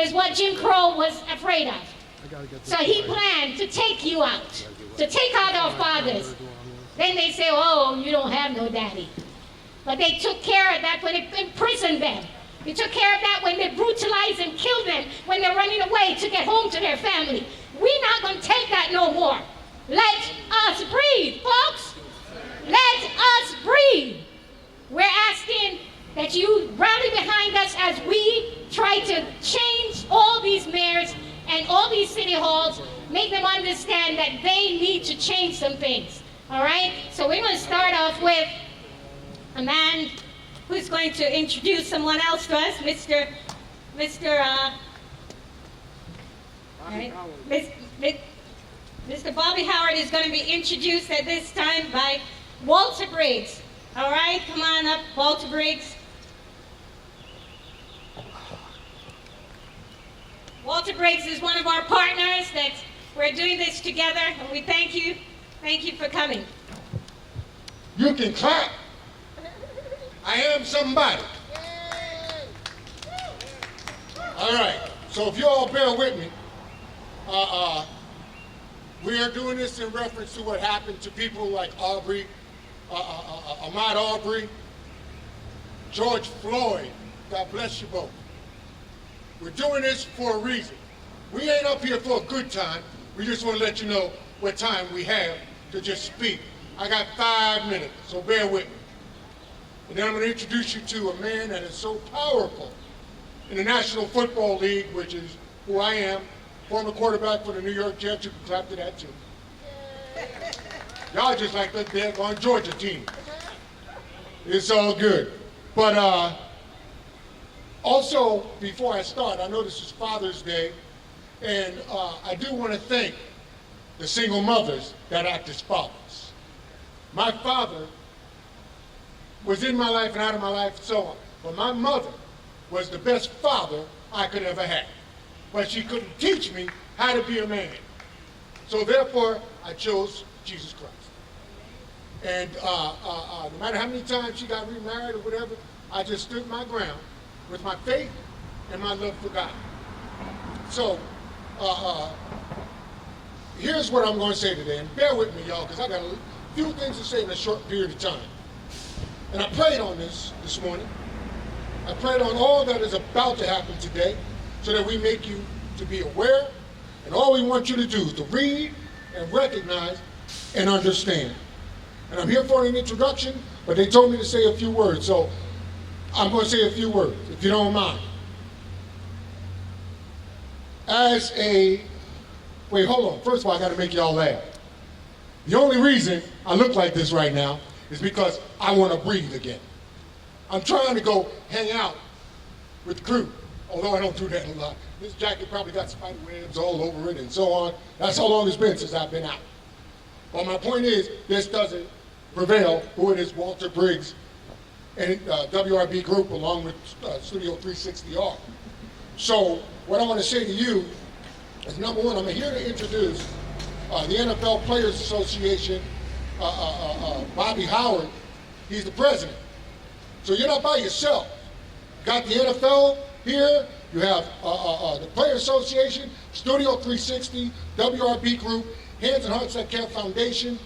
is what Jim Crow was afraid of. So he planned to take you out, to take out our fathers. Then they say, oh, you don't have no daddy. But they took care of that when they imprisoned them. They took care of that when they brutalized and killed them when they're running away to get home to their family. We're not going to take that no more. Let us breathe, folks. Let us breathe. We're asking that you rally behind us as we try to change all these mayors and all these city halls, make them understand that they need to change some things. All right? So we're going to start off with a man who's going to introduce someone else to us, Mr. Bobby Howard is going to be introduced at this time by Walter Briggs. All right, come on up, Walter Briggs. Walter Briggs is one of our partners that we're doing this together, and we thank you. Thank you for coming. You can clap. I am somebody. All right, so if you all bear with me, we are doing this in reference to what happened to people like Aubrey, Ahmaud Aubrey, George Floyd. God bless you both. We're doing this for a reason. We ain't up here for a good time. We just want to let you know what time we have to just speak. I got 5 minutes, so bear with me. And then I'm going to introduce you to a man that is so powerful in the National Football League, which is who I am, former quarterback for the New York Jets. You can clap to that too. Y'all just like the daggone Georgia team. It's all good. But also, before I start, I know this is Father's Day, and I do want to thank the single mothers that act as fathers. My father was in my life and out of my life and so on, but my mother was the best father I could ever have. But she couldn't teach me how to be a man. So therefore, I chose Jesus Christ. And no matter how many times she got remarried or whatever, I just stood my ground with my faith and my love for God. So, here's what I'm going to say today, and bear with me, y'all, because I got a few things to say in a short period of time. And I prayed on this morning. I prayed on all that is about to happen today so that we make you to be aware, and all we want you to do is to read and recognize and understand. And I'm here for an introduction, but they told me to say a few words, so I'm going to say a few words, if you don't mind. Wait, hold on. First of all, I got to make y'all laugh. The only reason I look like this right now is because I want to breathe again. I'm trying to go hang out with the crew, although I don't do that a lot. This jacket probably got spider webs all over it and so on. That's how long it's been since I've been out. But my point is, this doesn't prevail who it is, Walter Briggs and WRB Group along with Studio 360R. So what I want to say to you is, number one, I'm here to introduce the NFL Players Association, Bobby Howard. He's the president. So you're not by yourself. Got the NFL here, you have the Players Association, Studio 360, WRB Group, Hands and Hearts That Care Foundation.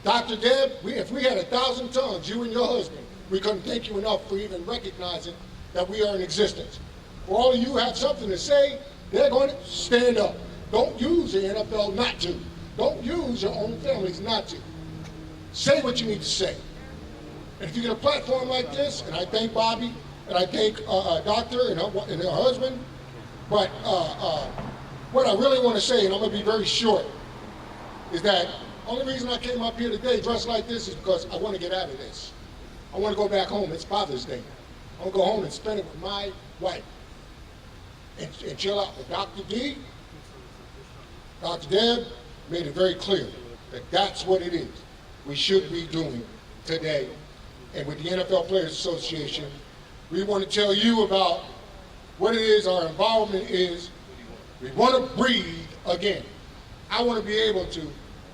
Dr. Deb, if we had 1,000 tongues, you and your husband, we couldn't thank you enough for even recognizing that we are in existence. For all of you who have something to say, they're going to stand up. Don't use the NFL not to. Don't use your own families not to. Say what you need to say. And if you get a platform like this, and I thank Bobby, and I thank Doctor and her husband, but what I really want to say, and I'm going to be very short, is that the only reason I came up here today dressed like this is because I want to get out of this. I want to go back home. It's Father's Day. I want to go home and spend it with my wife and chill out. With Dr. D, Dr. Deb made it very clear that that's what it is we should be doing today. And with the NFL Players Association, we want to tell you about what it is our involvement is. We want to breathe again. I want to be able to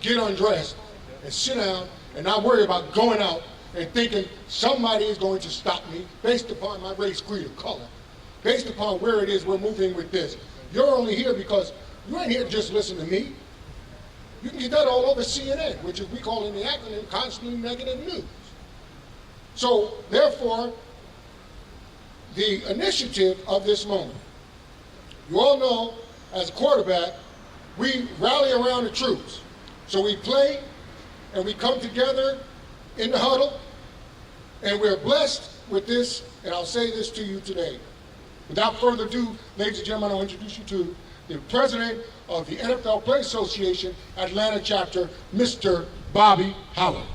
get undressed and sit down and not worry about going out and thinking somebody is going to stop me based upon my race, creed, or color. based upon where it is we're moving with this. You're only here because you ain't here to just listen to me. You can get that all over CNN, which is we call in the acronym constantly negative news. So therefore, the initiative of this moment, you all know as a quarterback, we rally around the troops. So we play and we come together in the huddle, and we're blessed with this, and I'll say this to you today. Without further ado, ladies and gentlemen, I'll introduce you to the president of the NFL Players Association Atlanta chapter, Mr. Bobby Holland.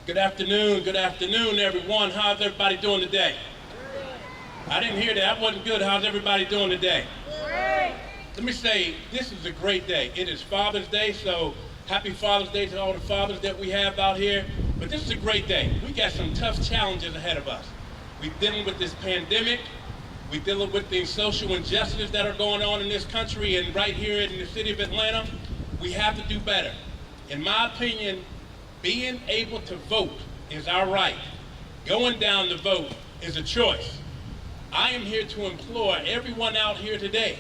Good afternoon, everyone. How's everybody doing today? I didn't hear that. That wasn't good. How's everybody doing today? Let me say, this is a great day. It is Father's Day, so happy Father's Day to all the fathers that we have out here. But this is a great day. We got some tough challenges ahead of us. We're dealing with this pandemic. We're dealing with the social injustices that are going on in this country and right here in the city of Atlanta. We have to do better. In my opinion, being able to vote is our right. Going down to vote is a choice. I am here to implore everyone out here today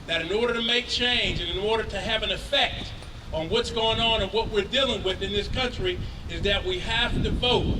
that in order to make change and in order to have an effect on what's going on and what we're dealing with in this country is that we have to vote.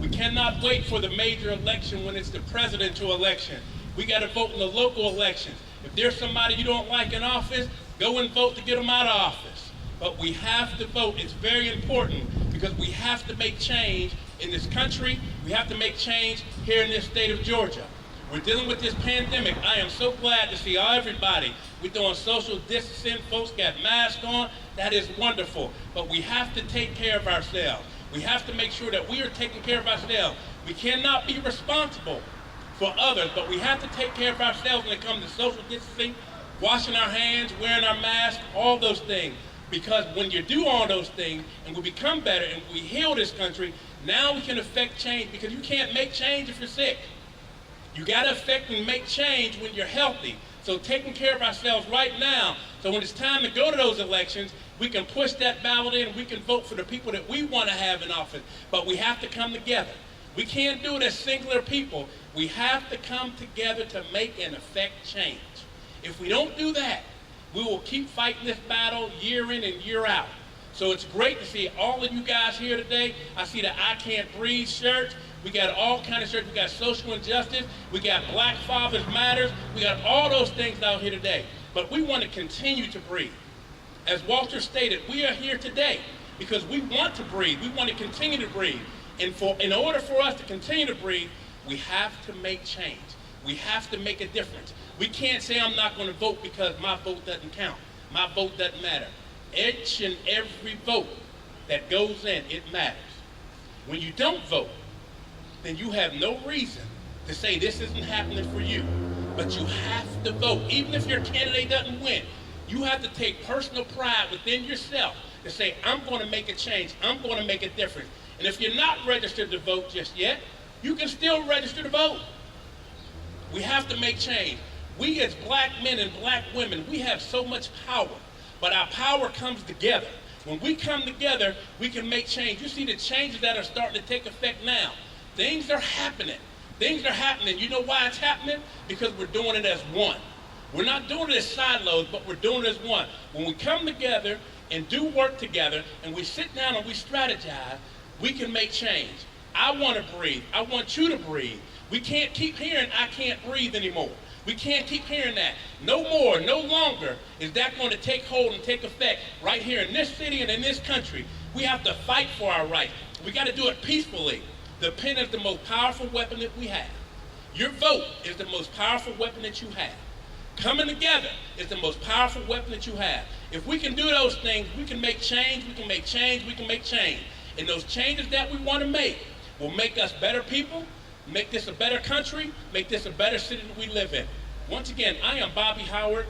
We cannot wait for the major election when it's the presidential election. We got to vote in the local elections. If there's somebody you don't like in office, go and vote to get them out of office. But we have to vote. It's very important because we have to make change in this country. We have to make change here in this state of Georgia. We're dealing with this pandemic. I am so glad to see everybody. We're doing social distancing. Folks got masks on. That is wonderful. But we have to take care of ourselves. We have to make sure that we are taking care of ourselves. We cannot be responsible for others, but we have to take care of ourselves when it comes to social distancing, washing our hands, wearing our masks, all those things. Because when you do all those things and we become better and we heal this country, now we can affect change because you can't make change if you're sick. You got to affect and make change when you're healthy. So taking care of ourselves right now, so when it's time to go to those elections, we can push that ballot in and we can vote for the people that we want to have in office. But we have to come together. We can't do it as singular people. We have to come together to make and affect change. If we don't do that, we will keep fighting this battle year in and year out. So it's great to see all of you guys here today. I see the I Can't Breathe shirts. We got all kinds of shirts. We got social injustice. We got Black Fathers Matters. We got all those things out here today. But we want to continue to breathe. As Walter stated, we are here today because we want to breathe. We want to continue to breathe. And in order for us to continue to breathe, we have to make change. We have to make a difference. We can't say I'm not going to vote because my vote doesn't count. My vote doesn't matter. Each and every vote that goes in, it matters. When you don't vote, then you have no reason to say this isn't happening for you. But you have to vote. Even if your candidate doesn't win, you have to take personal pride within yourself to say, I'm going to make a change. I'm going to make a difference. And if you're not registered to vote just yet, you can still register to vote. We have to make change. We as black men and black women, we have so much power, but our power comes together. When we come together, we can make change. You see the changes that are starting to take effect now. Things are happening. Things are happening. You know why it's happening? Because we're doing it as one. We're not doing it as silos, but we're doing it as one. When we come together and do work together and we sit down and we strategize, we can make change. I want to breathe. I want you to breathe. We can't keep hearing I can't breathe anymore. We can't keep hearing that. No more, no longer is that going to take hold and take effect right here in this city and in this country. We have to fight for our rights. We got to do it peacefully. The pen is the most powerful weapon that we have. Your vote is the most powerful weapon that you have. Coming together is the most powerful weapon that you have. If we can do those things, we can make change, we can make change, we can make change. And those changes that we want to make will make us better people, make this a better country, make this a better city that we live in. Once again, I am Bobby Howard.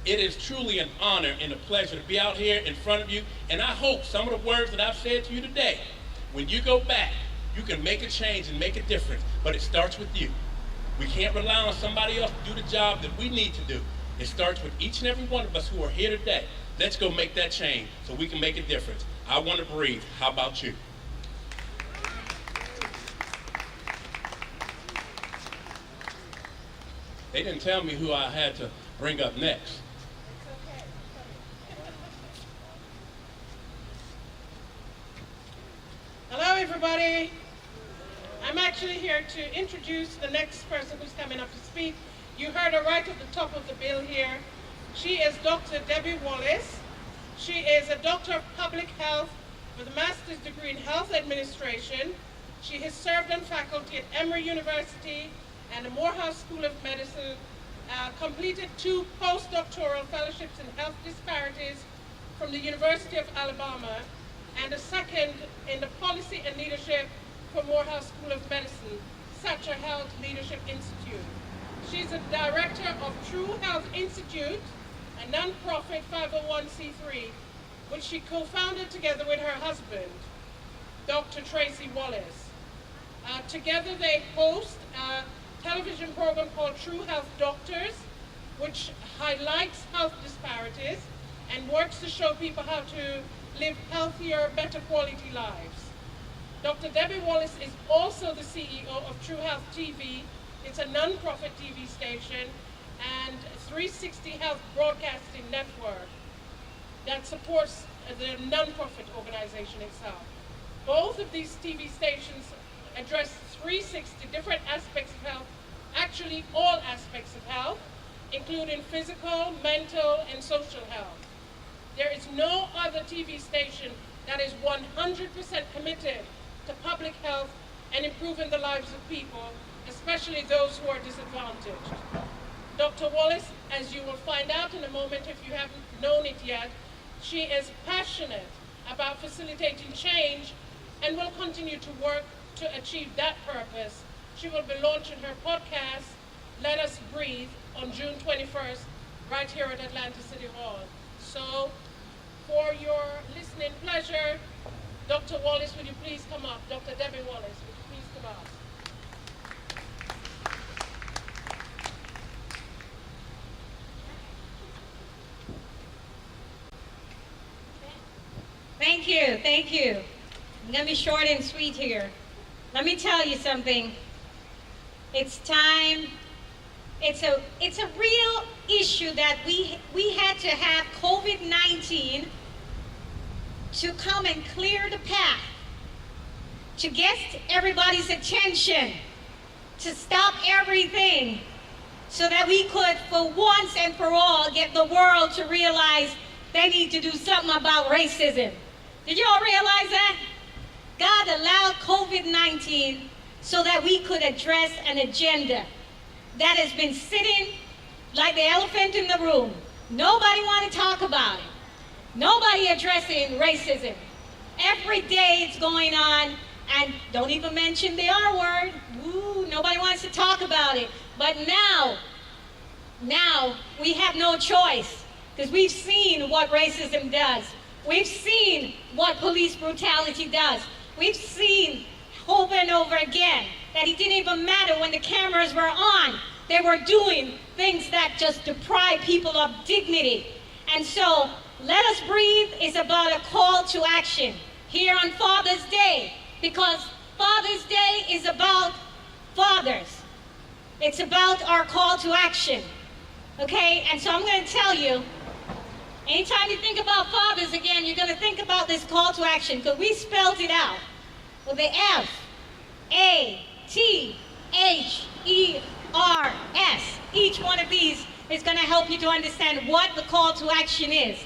It is truly an honor and a pleasure to be out here in front of you. And I hope some of the words that I've said to you today, when you go back, you can make a change and make a difference. But it starts with you. We can't rely on somebody else to do the job that we need to do. It starts with each and every one of us who are here today. Let's go make that change so we can make a difference. I want to breathe. How about you? They didn't tell me who I had to bring up next. Hello, everybody. I'm actually here to introduce the next person who's coming up to speak. You heard her right at the top of the bill here. She is Dr. Debbie Wallace. She is a doctor of public health with a master's degree in health administration. She has served on faculty at Emory University and the Morehouse School of Medicine, completed 2 postdoctoral fellowships in health disparities from the University of Alabama, and a second in the policy and leadership from Morehouse School of Medicine, Satcher Health Leadership Institute. She's a director of True Health Institute, a nonprofit 501c3, which she co-founded together with her husband, Dr. Tracy Wallace. Together they host a television program called True Health Doctors, which highlights health disparities and works to show people how to live healthier, better quality lives. Dr. Debbie Wallace is also the CEO of True Health TV. It's a non-profit TV station and 360 Health Broadcasting Network that supports the non-profit organization itself. Both of these TV stations address 360 different aspects of health, actually all aspects of health, including physical, mental, and social health. There is no other TV station that is 100% committed to public health and improving the lives of people, especially those who are disadvantaged. Dr. Wallace, as you will find out in a moment if you haven't known it yet, she is passionate about facilitating change and will continue to work to achieve that purpose. She will be launching her podcast, Let Us Breathe, on June 21st, right here at Atlanta City Hall. So, for your listening pleasure, Dr. Wallace, would you please come up? Dr. Debbie Wallace, would you please come up? Thank you, thank you. I'm gonna be short and sweet here. Let me tell you something. It's time. It's a real issue that we had to have COVID-19 to come and clear the path, to get everybody's attention, to stop everything, so that we could, for once and for all, get the world to realize they need to do something about racism. Did you all realize that? God allowed COVID-19 so that we could address an agenda that has been sitting like the elephant in the room. Nobody want to talk about it. Nobody addressing racism. Every day it's going on, and don't even mention the R word. Ooh, nobody wants to talk about it. But now we have no choice, because we've seen what racism does. We've seen what police brutality does. We've seen over and over again that it didn't even matter when the cameras were on. They were doing things that just deprive people of dignity. And so, Let Us Breathe is about a call to action here on Father's Day, because Father's Day is about fathers. It's about our call to action. Okay? And so I'm going to tell you, anytime you think about fathers again, you're going to think about this call to action, because we spelled it out with the F-A-T-H-E-R-S. Each one of these is going to help you to understand what the call to action is.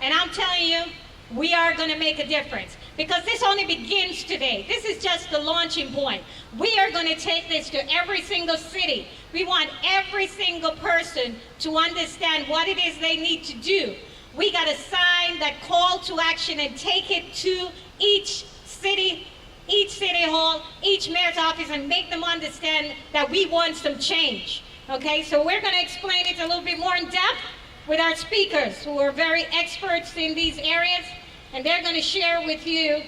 And I'm telling you, we are going to make a difference, because this only begins today. This is just the launching point. We are going to take this to every single city. We want every single person to understand what it is they need to do. We got to sign that call to action and take it to each city hall, each mayor's office, and make them understand that we want some change. Okay, so we're going to explain it a little bit more in depth with our speakers, who are very experts in these areas, and they're going to share with you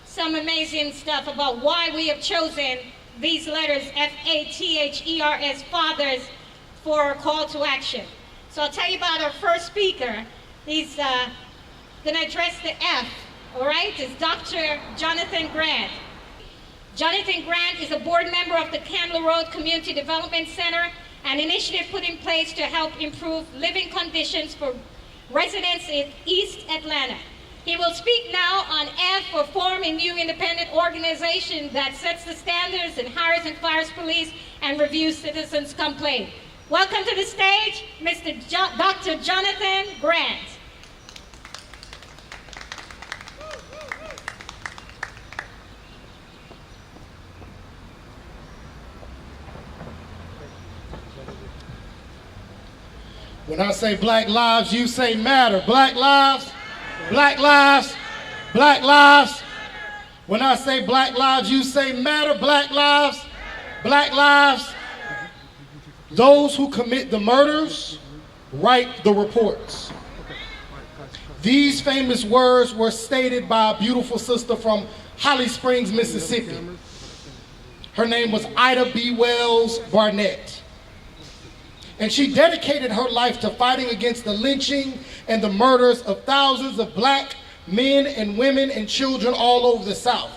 some amazing stuff about why we have chosen these letters, F-A-T-H-E-R-S, fathers, for our call to action. So I'll tell you about our first speaker. He's going to address the F all right, is Dr. Jonathan Grant. Jonathan Grant is a board member of the Candler Road Community Development Center, an initiative put in place to help improve living conditions for residents in East Atlanta. He will speak now on F for form a new independent organization that sets the standards and hires and fires police and reviews citizens' complaints. Welcome to the stage, Dr. Jonathan Grant. When I say black lives, you say matter. Black lives, black lives, black lives. When I say black lives, you say matter. Black lives, black lives. Those who commit the murders write the reports. These famous words were stated by a beautiful sister from Holly Springs, Mississippi. Her name was Ida B. Wells Barnett. And she dedicated her life to fighting against the lynching and the murders of thousands of black men and women and children all over the South.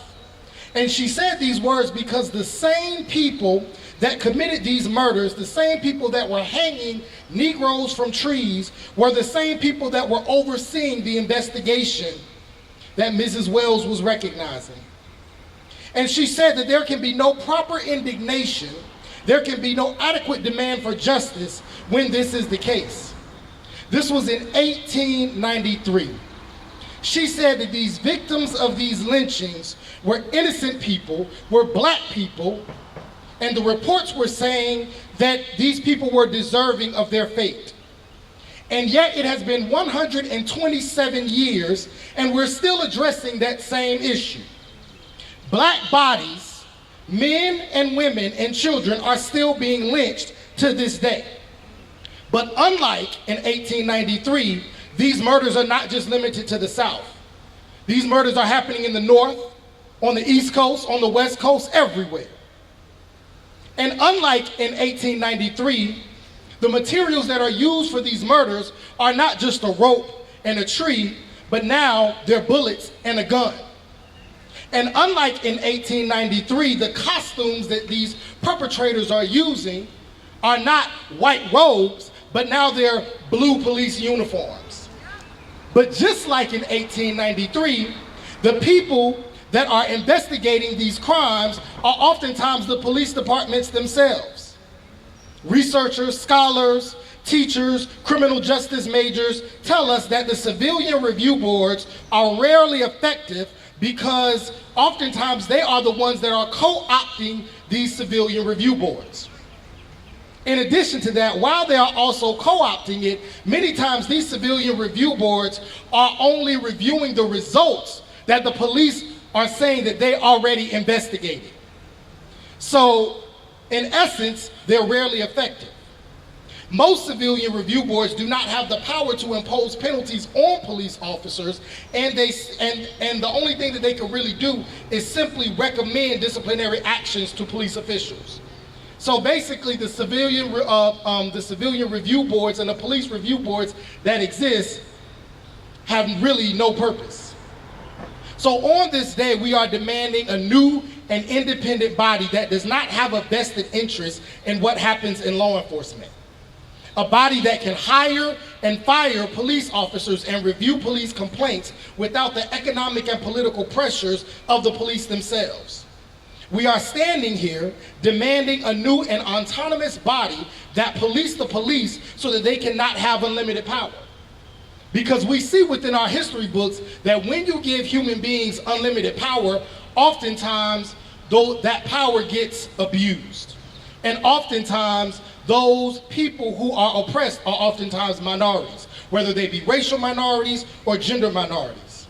And she said these words because the same people that committed these murders, the same people that were hanging Negroes from trees, were the same people that were overseeing the investigation that Mrs. Wells was recognizing. And she said that there can be no proper indignation, there can be no adequate demand for justice when this is the case. This was in 1893. She said that these victims of these lynchings were innocent people, were black people, and the reports were saying that these people were deserving of their fate. And yet it has been 127 years and we're still addressing that same issue. Black bodies, men and women and children are still being lynched to this day. But unlike in 1893, these murders are not just limited to the South. These murders are happening in the North, on the East Coast, on the West Coast, everywhere. And unlike in 1893, the materials that are used for these murders are not just a rope and a tree, but now they're bullets and a gun. And unlike in 1893, the costumes that these perpetrators are using are not white robes, but now they're blue police uniforms. But just like in 1893, the people that are investigating these crimes are oftentimes the police departments themselves. Researchers, scholars, teachers, criminal justice majors tell us that the civilian review boards are rarely effective because oftentimes they are the ones that are co-opting these civilian review boards. In addition to that, while they are also co-opting it, many times these civilian review boards are only reviewing the results that the police are saying that they already investigated. So, in essence, they're rarely effective. Most civilian review boards do not have the power to impose penalties on police officers, and the only thing that they can really do is simply recommend disciplinary actions to police officials. So basically, the civilian review boards and the police review boards that exist have really no purpose. So on this day, we are demanding a new and independent body that does not have a vested interest in what happens in law enforcement. A body that can hire and fire police officers and review police complaints without the economic and political pressures of the police themselves. We are standing here demanding a new and autonomous body that police the police so that they cannot have unlimited power. Because we see within our history books that when you give human beings unlimited power, oftentimes that power gets abused. And oftentimes those people who are oppressed are oftentimes minorities, whether they be racial minorities or gender minorities.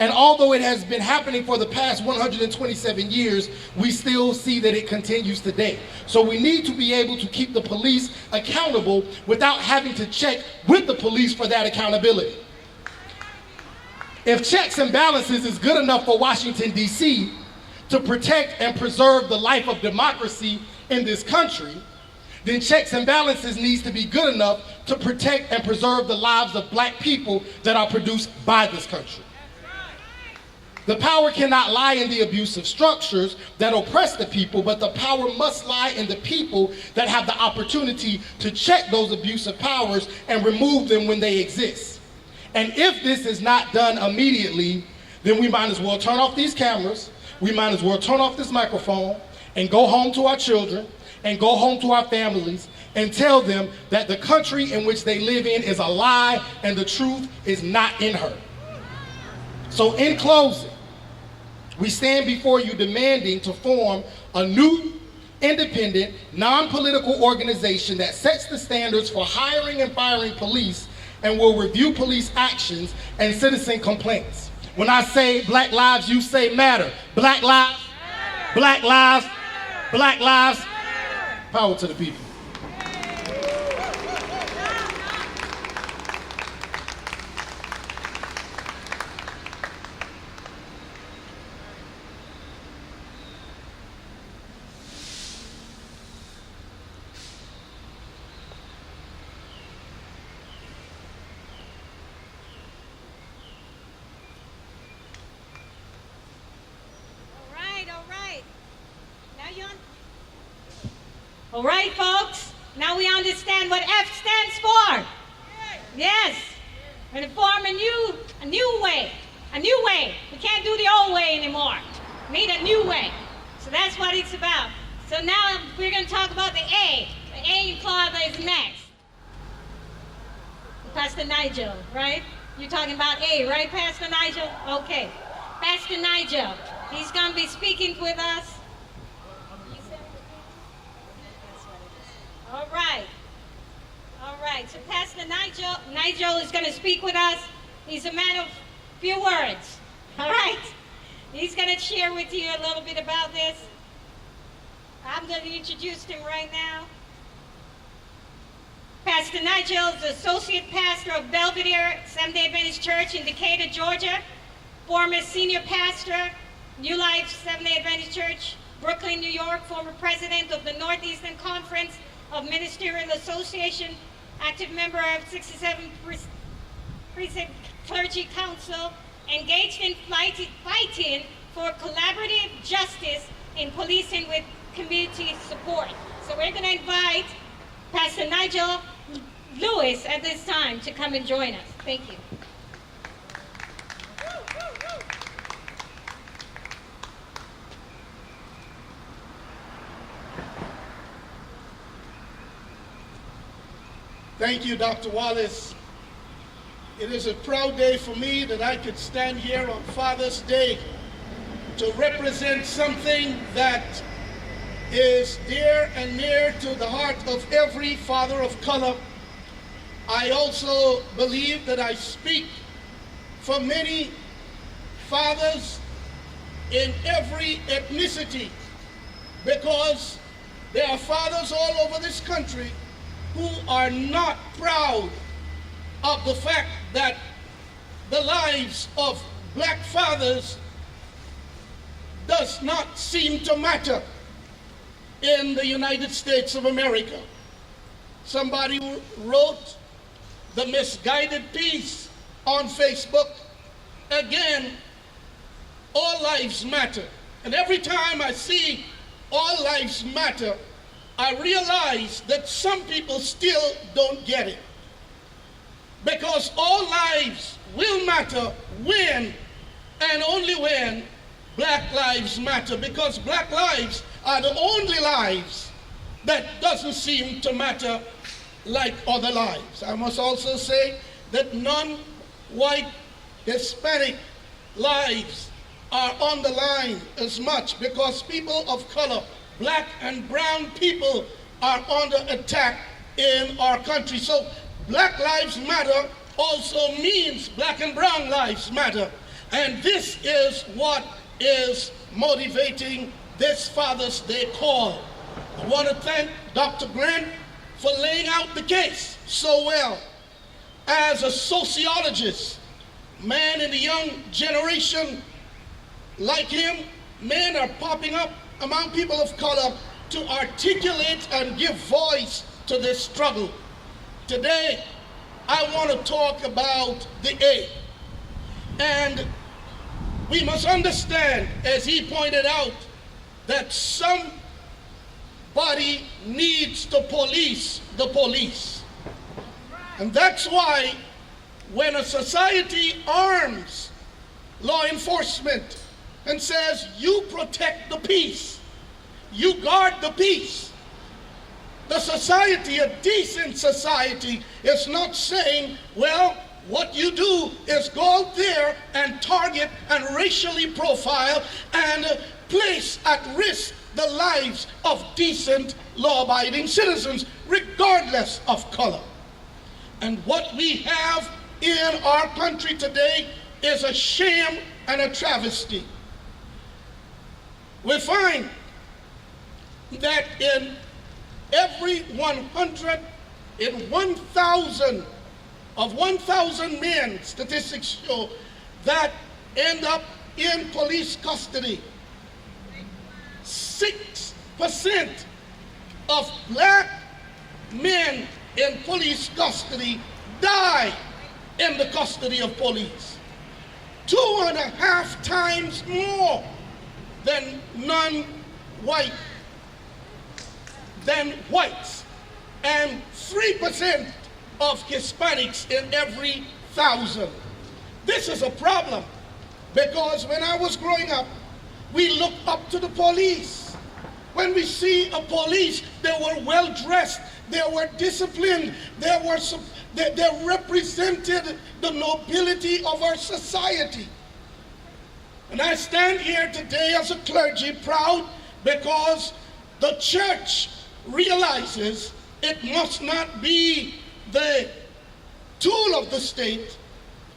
And although it has been happening for the past 127 years, we still see that it continues today. So we need to be able to keep the police accountable without having to check with the police for that accountability. If checks and balances is good enough for Washington, D.C. to protect and preserve the life of democracy in this country, then checks and balances needs to be good enough to protect and preserve the lives of black people that are produced by this country. The power cannot lie in the abusive structures that oppress the people, but the power must lie in the people that have the opportunity to check those abusive powers and remove them when they exist. And if this is not done immediately, then we might as well turn off these cameras, we might as well turn off this microphone, and go home to our children, and go home to our families, and tell them that the country in which they live in is a lie and the truth is not in her. So in closing, we stand before you demanding to form a new, independent, non-political organization that sets the standards for hiring and firing police and will review police actions and citizen complaints. When I say black lives, you say matter. Black lives, black lives, black lives. Power to the people. All right, folks, now we understand what F stands for. Yes, we're going to form a new way. We can't do the old way anymore. We need a new way. So that's what it's about. So now we're going to talk about the A. The A clause is next. Pastor Nigel, right? You're talking about A, right, Pastor Nigel? Okay. Pastor Nigel, he's going to be speaking with us. All right, so Pastor Nigel is going to speak with us. He's a man of few words, all right? He's going to share with you a little bit about this. I'm going to introduce him right now. Pastor Nigel is the Associate Pastor of Belvedere Seventh-day Adventist Church in Decatur, Georgia, former Senior Pastor, New Life Seventh-day Adventist Church, Brooklyn, New York, former President of the Northeastern Conference of Ministerial Association, active member of 67 Precinct Clergy Council, engaged in fighting for collaborative justice in policing with community support. So we're going to invite Pastor Nigel Lewis at this time to come and join us. Thank you. Thank you, Dr. Wallace. It is a proud day for me that I could stand here on Father's Day to represent something that is dear and near to the heart of every father of color. I also believe that I speak for many fathers in every ethnicity, because there are fathers all over this country who are not proud of the fact that the lives of black fathers does not seem to matter in the United States of America. Somebody wrote the misguided piece on Facebook. Again, all lives matter. And every time I see all lives matter, I realize that some people still don't get it. Because all lives will matter when and only when black lives matter. Because black lives are the only lives that doesn't seem to matter like other lives. I must also say that non-white Hispanic lives are on the line as much, because people of color, black and brown people, are under attack in our country. So Black Lives Matter also means black and brown lives matter. And this is what is motivating this Father's Day call. I want to thank Dr. Grant for laying out the case so well. As a sociologist, man in the young generation like him, men are popping up among people of color to articulate and give voice to this struggle. Today, I want to talk about the A. And we must understand, as he pointed out, that somebody needs to police the police. And that's why when a society arms law enforcement and says, you protect the peace, you guard the peace, the society, a decent society, is not saying, well, what you do is go out there and target and racially profile and place at risk the lives of decent, law-abiding citizens, regardless of color. And what we have in our country today is a shame and a travesty. We find that in every 100, in 1,000, of 1,000 men, statistics show, that end up in police custody, 6% of black men in police custody die in the custody of police. 2.5 times more than whites, and 3% of Hispanics in every 1,000. This is a problem, because when I was growing up, we looked up to the police. When we see a police, they were well dressed, they were disciplined, they represented the nobility of our society. And I stand here today as a clergy proud because the church realizes it must not be the tool of the state.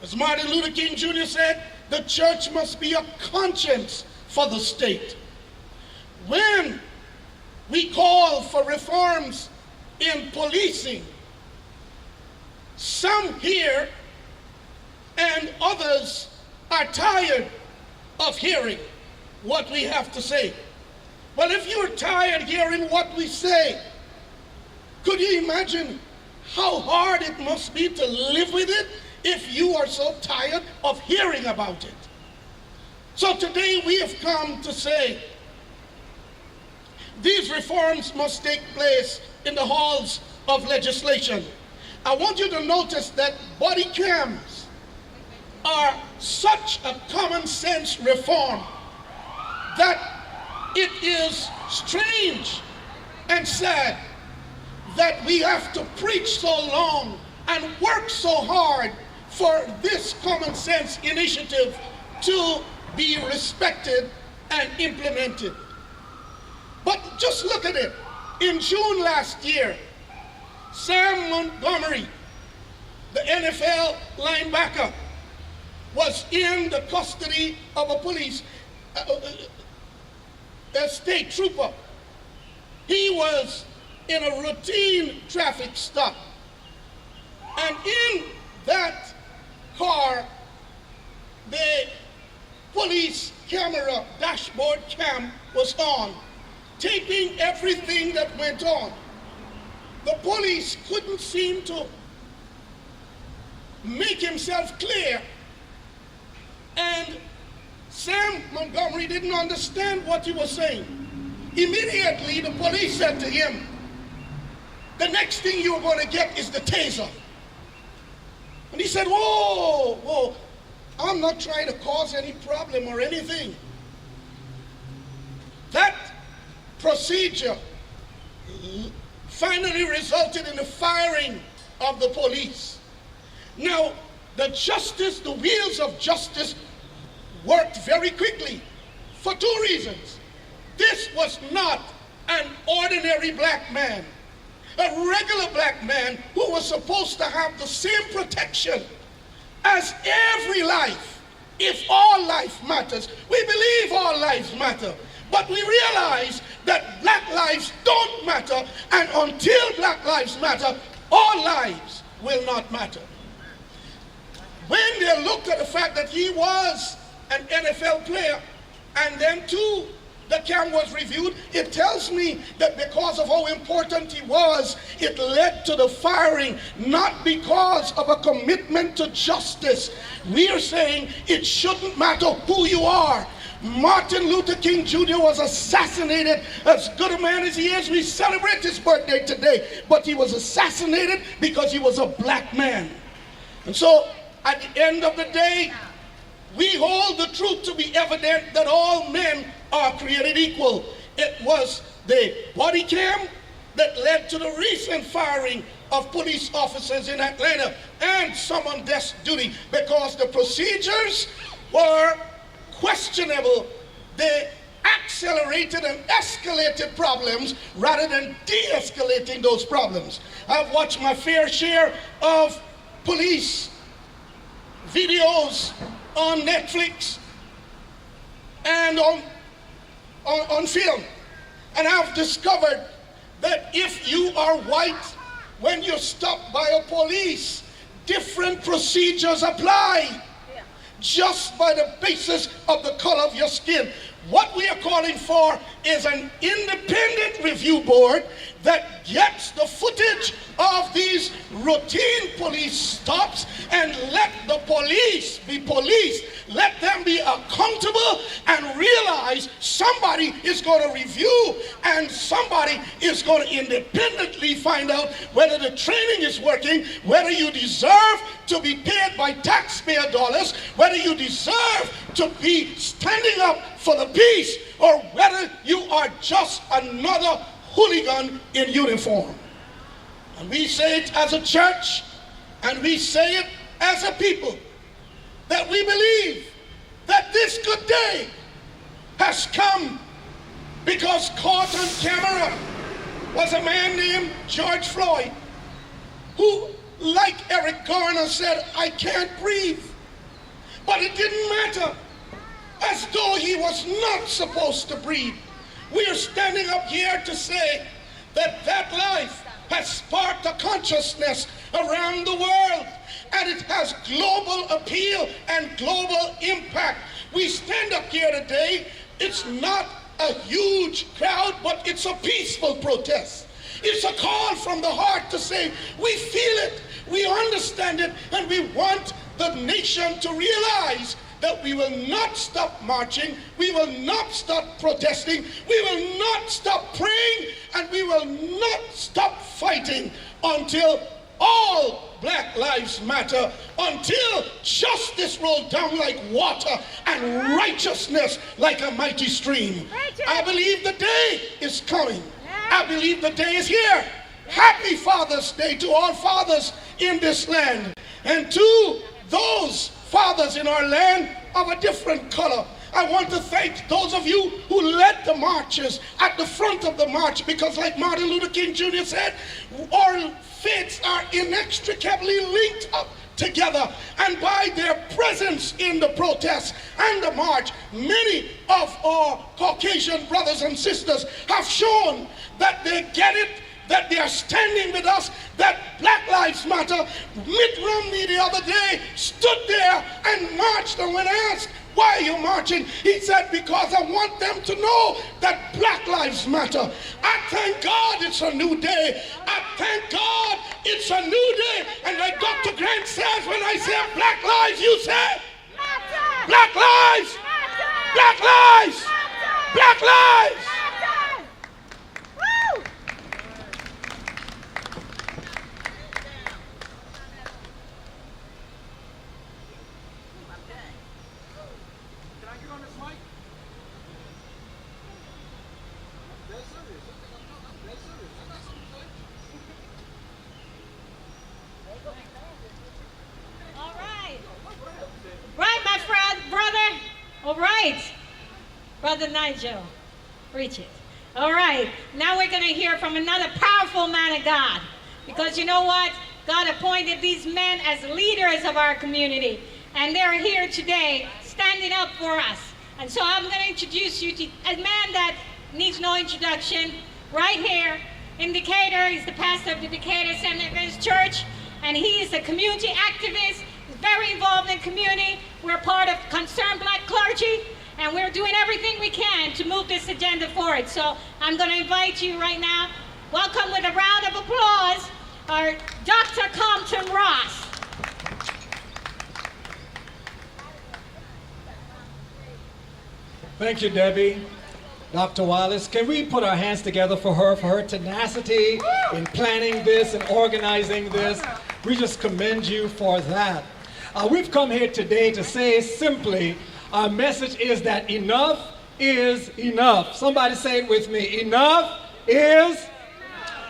As Martin Luther King Jr. said, the church must be a conscience for the state. When we call for reforms in policing, some here and others are tired of hearing what we have to say. Well, if you're tired hearing what we say, could you imagine how hard it must be to live with it if you are so tired of hearing about it? So today we have come to say these reforms must take place in the halls of legislation. I want you to notice that body cams are such a common sense reform that it is strange and sad that we have to preach so long and work so hard for this common sense initiative to be respected and implemented. But just look at it. In June last year, Sam Montgomery, the NFL linebacker, was in the custody of a police, a state trooper. He was in a routine traffic stop. And in that car, the police camera, dashboard cam, was on, taping everything that went on. The police couldn't seem to make himself clear. And Sam Montgomery didn't understand what he was saying. Immediately, the police said to him, the next thing you're going to get is the taser. And he said, whoa, whoa, I'm not trying to cause any problem or anything. That procedure finally resulted in the firing of the police. Now, the wheels of justice worked very quickly for two reasons. This was not an ordinary black man, a regular black man who was supposed to have the same protection as every life. If all life matters, we believe all lives matter, but we realize that black lives don't matter, and until black lives matter, all lives will not matter. When they looked at the fact that he was an NFL player, and then too, the cam was reviewed, it tells me that because of how important he was, it led to the firing, not because of a commitment to justice. We are saying it shouldn't matter who you are. Martin Luther King Jr. was assassinated. As good a man as he is, we celebrate his birthday today. But he was assassinated because he was a black man. And so, at the end of the day, we hold the truth to be evident that all men are created equal. It was the body cam that led to the recent firing of police officers in Atlanta and some on desk duty because the procedures were questionable. They accelerated and escalated problems rather than de-escalating those problems. I've watched my fair share of police videos on Netflix and on film. And I've discovered that if you are white, when you're stopped by a police, different procedures apply just by the basis of the color of your skin. What we are calling for is an independent review board that gets the footage of these routine police stops and let the police be police. Let them be accountable and realize somebody is going to review and somebody is going to independently find out whether the training is working, whether you deserve to be paid by taxpayer dollars, whether you deserve to be standing up for the peace, or whether you are just another hooligan in uniform. And we say it as a church, and we say it as a people, that we believe that this good day has come because caught on camera was a man named George Floyd, who, like Eric Garner said, I can't breathe. But it didn't matter, as though he was not supposed to breathe. We are standing up here to say that that life has sparked a consciousness around the world, and it has global appeal and global impact. We stand up here today, it's not a huge crowd, but it's a peaceful protest. It's a call from the heart to say, we feel it, we understand it, and we want the nation to realize that we will not stop marching, we will not stop protesting, we will not stop praying, and we will not stop fighting until all Black Lives Matter, until justice rolls down like water and righteousness like a mighty stream. I believe the day is coming. I believe the day is here. Happy Father's Day to all fathers in this land, and to those fathers in our land of a different color. I want to thank those of you who led the marches at the front of the march, because like Martin Luther King Jr. said, our faiths are inextricably linked up together, and by their presence in the protest and the march, many of our Caucasian brothers and sisters have shown that they get it, that they are standing with us, that Black Lives Matter. Mitt Romney the other day stood there and marched, and when asked, why are you marching? He said, because I want them to know that Black Lives Matter. I thank God it's a new day. I thank God it's a new day. And like Dr. Grant says, when I say Black Lives, you say, Black Lives! Black Lives! Black Lives! All right, Brother Nigel, preach it. All right, now we're going to hear from another powerful man of God, because you know what? God appointed these men as leaders of our community, and they're here today standing up for us. And so I'm going to introduce you to a man that needs no introduction, right here in Decatur. He's the pastor of the Decatur St. Nicholas Church, and he is a community activist, very involved in community. We're part of Concerned Black Clergy, and we're doing everything we can to move this agenda forward. So I'm going to invite you right now, welcome with a round of applause, our Dr. Compton Ross. Thank you, Debbie. Dr. Wallace, can we put our hands together for her tenacity in planning this and organizing this? We just commend you for that. We've come here today to say simply, our message is that enough is enough. Somebody say it with me, enough is.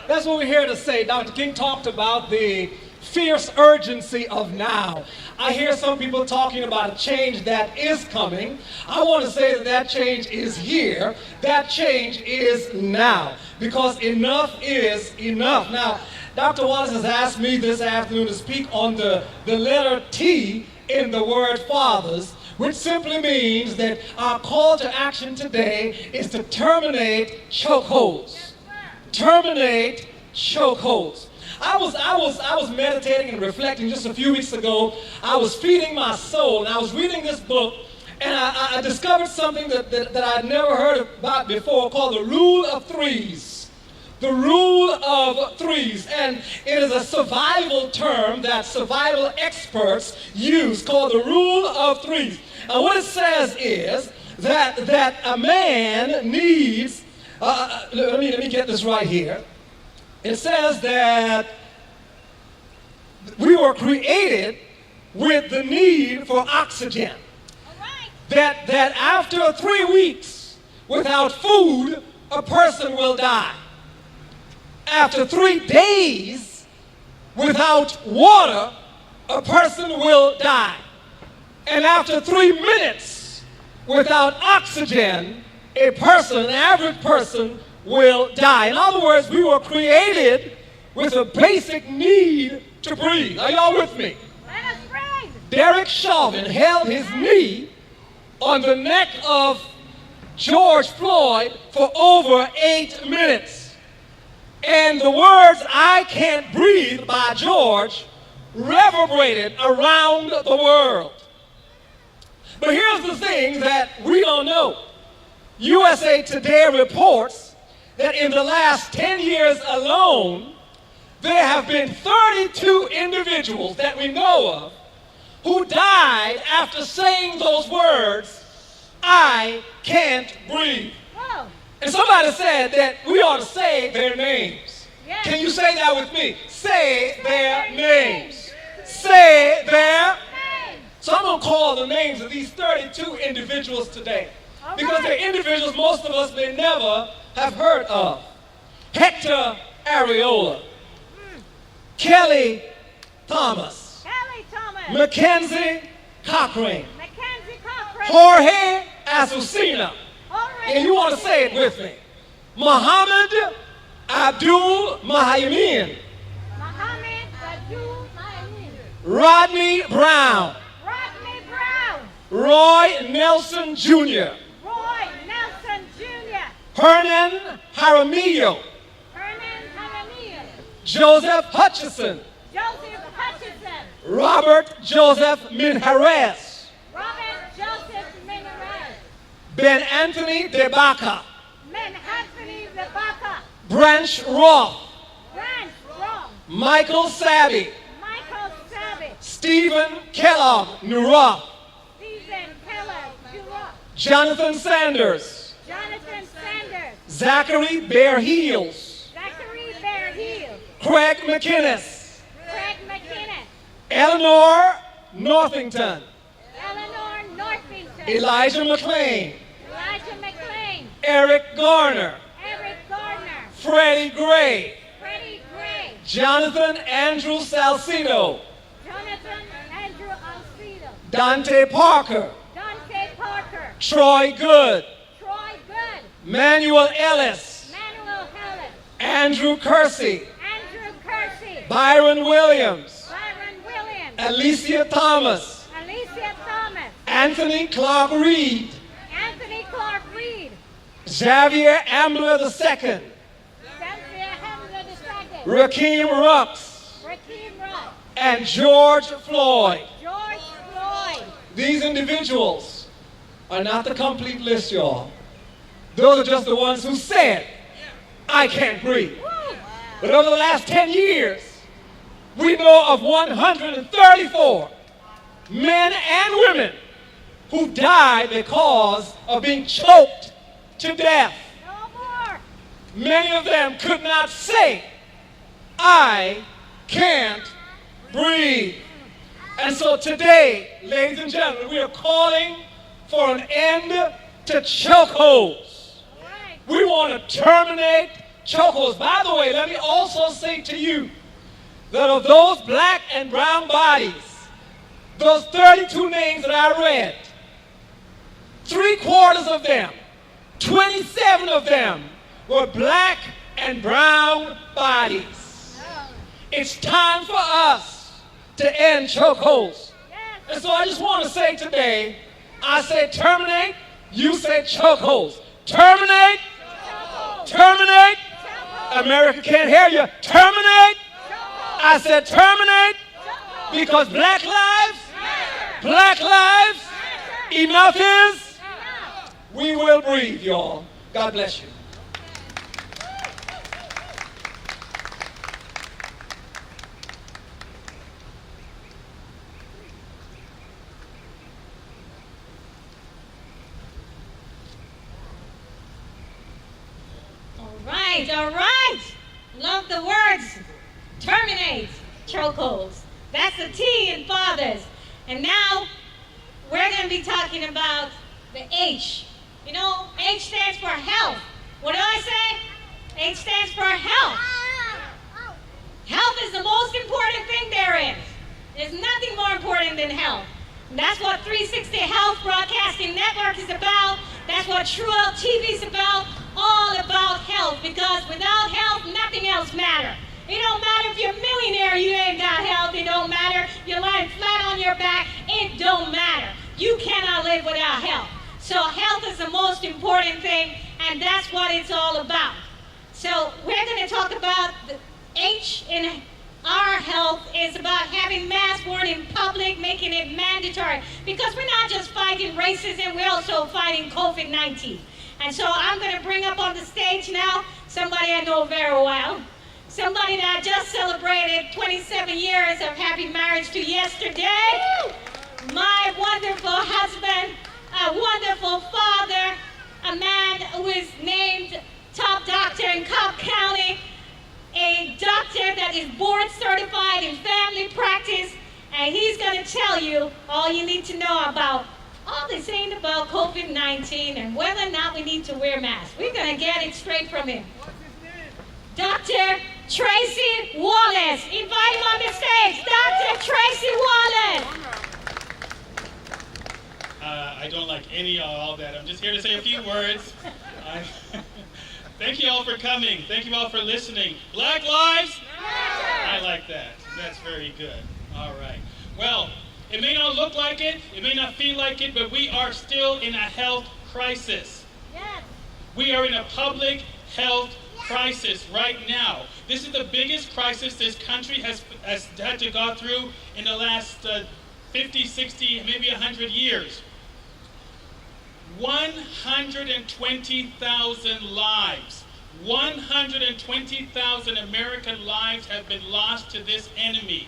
That's what we're here to say. Dr. King talked about the fierce urgency of now. I hear some people talking about a change that is coming. I want to say that that change is here. That change is now. Because enough is enough. Now, Dr. Wallace has asked me this afternoon to speak on the letter T in the word fathers, which simply means that our call to action today is to terminate chokeholds. Terminate chokeholds. I was meditating and reflecting just a few weeks ago. I was feeding my soul, and I was reading this book, and I discovered something that I'd never heard about before called the Rule of Threes. The Rule of Threes, and it is a survival term that survival experts use called the Rule of Threes. And what it says is that a man needs, let me get this right here. It says that we were created with the need for oxygen. That after 3 weeks without food, a person will die. After 3 days without water, a person will die. And after 3 minutes without oxygen, a person, an average person, will die. In other words, we were created with a basic need to breathe. Are y'all with me? Let us breathe. Derek Chauvin held his knee on the neck of George Floyd for over 8 minutes. And the words, "I can't breathe" by George reverberated around the world. But here's the thing that we don't know. USA Today reports that in the last 10 years alone, there have been 32 individuals that we know of who died after saying those words, "I can't breathe." Whoa. And somebody said that we ought to say their names. Yes. Can you say that with me? Say their names. Say their Hey. So I'm going to call the names of these 32 individuals today. All Because right. they're individuals most of us may never have heard of. Hector Areola, Kelly Thomas, Kelly Thomas. Mackenzie Cochran, Mackenzie Cochran. Jorge Azucena, Jorge. and you want to say it with me, Muhammad Abdul Mahayamin, Muhammad Abdul Mahamin. Rodney Brown, Rodney Brown. Roy Nelson Jr., Roy Nelson Jr. Hernan Jaramillo, Hernan Jaramillo. Joseph Hutchison, Joseph Hutchison. Robert Joseph Minharez, Robert Joseph Minares. Ben Anthony DeBaca, Anthony Rebecca. Branch Roth, Grant Ross. Michael Sabby, Michael Savage. Stephen Kellogg Nuroth, Stephen Keller. Durock. Jonathan Sanders, Jonathan Sanders. Zachary Bear Heels, Zachary Bear Hill. Craig McInnes, Craig McKinnon. Eleanor Northington, Eleanor Northington. Elijah McLean, Elijah McLean. Eric Garner, Eric Gardner. Freddie Gray, Freddie Gray. Jonathan Andrew Salcido, Jonathan Andrew Alcido. Dante Parker, Dante Parker. Troy Good, Troy Good. Manuel Ellis, Manuel Helen. Andrew Kersey, Andrew Kersey. Byron Williams, Byron Williams. Alicia Thomas, Alicia Thomas. Anthony Clark Reed, Anthony Clark Reed. Xavier Ambler II, Cynthia Hamza II. Rakeem Rux, Rakeem Rudd. and George Floyd. George These individuals are not the complete list, y'all. Those are just the ones who said, I can't breathe. But over the last 10 years, we know of 134 men and women who died because of being choked to death. Many of them could not say, I can't breathe. And so today, ladies and gentlemen, we are calling for an end to chokeholds. We want to terminate chokeholds. By the way, let me also say to you that of those black and brown bodies, those 32 names that I read, 3/4 of them, 27 of them, were black and brown bodies. It's time for us to end chokeholds. And so I just want to say today, I say terminate, you say chokeholds. Terminate, terminate. America can't hear you. Terminate. I said terminate because black lives, enough is, we will breathe, y'all. God bless you. All right. Love the words. Terminate chokeholds. That's the T in fathers. And now we're going to be talking about the H. You know, H stands for health. What do I say? H stands for health. Health is the most important thing there is. There's nothing more important than health. And that's what 360 Health Broadcasting Network is about. That's what True Health TV is about. All about health, because without health, nothing else matters. It don't matter if you're a millionaire, you ain't got health. It don't matter. You're lying flat on your back. It don't matter. You cannot live without health. So health is the most important thing, and that's what it's all about. So we're going to talk about the H in our health is about having masks worn in public, making it mandatory. Because we're not just fighting racism, we're also fighting COVID-19. And so I'm going to bring up on the stage now somebody I know very well. Somebody that I just celebrated 27 years of happy marriage to yesterday. My wonderful husband, a wonderful father, a man who is named top doctor in Cobb County, a doctor that is board certified in family practice, and he's going to tell you all you need to know about all this ain't about COVID-19 and whether or not we need to wear masks. We're going to get it straight from him. Dr. Tracy Wallace. Invite him on the stage. Dr. Tracy Wallace. I don't like any of all that. I'm just here to say a few words. Thank you all for coming. Thank you all for listening. Black lives? I like that. That's very good. All right. Well, it may not look like it, it may not feel like it, but we are still in a health crisis. Yes. We are in a public health crisis right now. This is the biggest crisis this country has had to go through in the last 50, 60, maybe 100 years. 120,000 lives. 120,000 American lives have been lost to this enemy.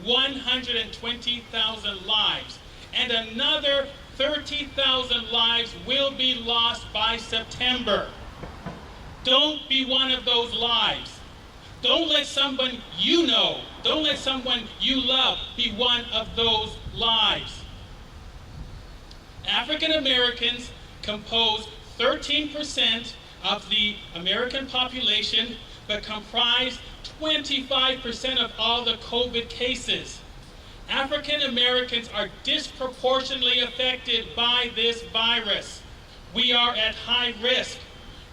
120,000 lives. And another 30,000 lives will be lost by September. Don't be one of those lives. Don't let someone you know, don't let someone you love be one of those lives. African Americans compose 13% of the American population, but comprise 25% of all the COVID cases. African Americans are disproportionately affected by this virus. We are at high risk.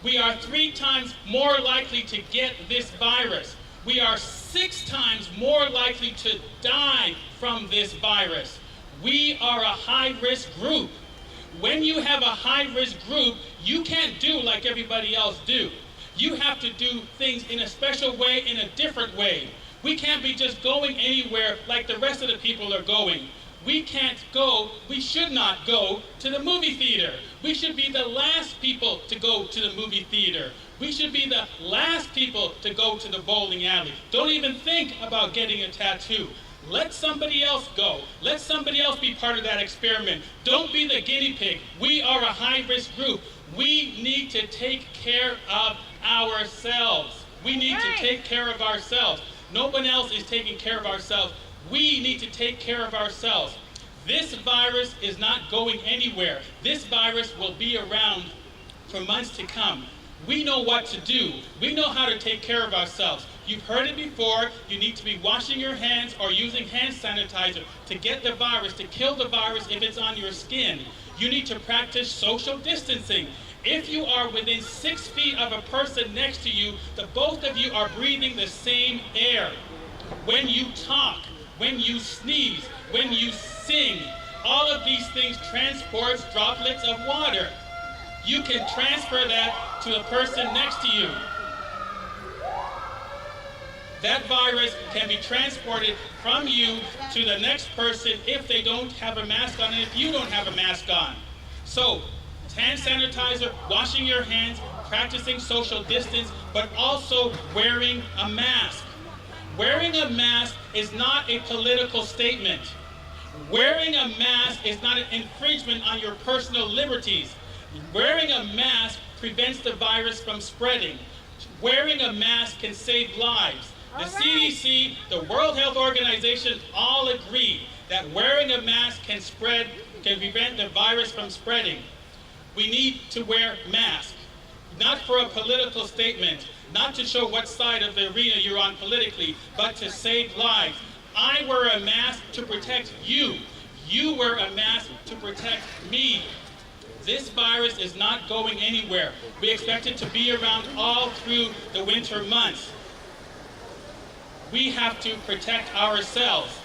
We are 3 times more likely to get this virus. We are 6 times more likely to die from this virus. We are a high-risk group. When you have a high-risk group, you can't do like everybody else do. You have to do things in a special way, in a different way. We can't be just going anywhere like the rest of the people are going. We should not go to the movie theater. We should be the last people to go to the movie theater. We should be the last people to go to the bowling alley. Don't even think about getting a tattoo. Let somebody else go. Let somebody else be part of that experiment. Don't be the guinea pig. We are a high-risk group. We need to take care of ourselves. We need to take care of ourselves. No one else is taking care of ourselves. We need to take care of ourselves. This virus is not going anywhere. This virus will be around for months to come. We know what to do. We know how to take care of ourselves. You've heard it before. You need to be washing your hands or using hand sanitizer to get the virus, to kill the virus if it's on your skin. You need to practice social distancing. If you are within 6 feet of a person next to you, the both of you are breathing the same air. When you talk, when you sneeze, when you sing, all of these things transport droplets of water. You can transfer that to the person next to you. That virus can be transported from you to the next person if they don't have a mask on and if you don't have a mask on. So, hand sanitizer, washing your hands, practicing social distance, but also wearing a mask. Wearing a mask is not a political statement. Wearing a mask is not an infringement on your personal liberties. Wearing a mask prevents the virus from spreading. Wearing a mask can save lives. The CDC, the World Health Organization all agree that wearing a mask can prevent the virus from spreading. We need to wear masks, not for a political statement, not to show what side of the arena you're on politically, but to save lives. I wear a mask to protect you. You wear a mask to protect me. This virus is not going anywhere. We expect it to be around all through the winter months. We have to protect ourselves.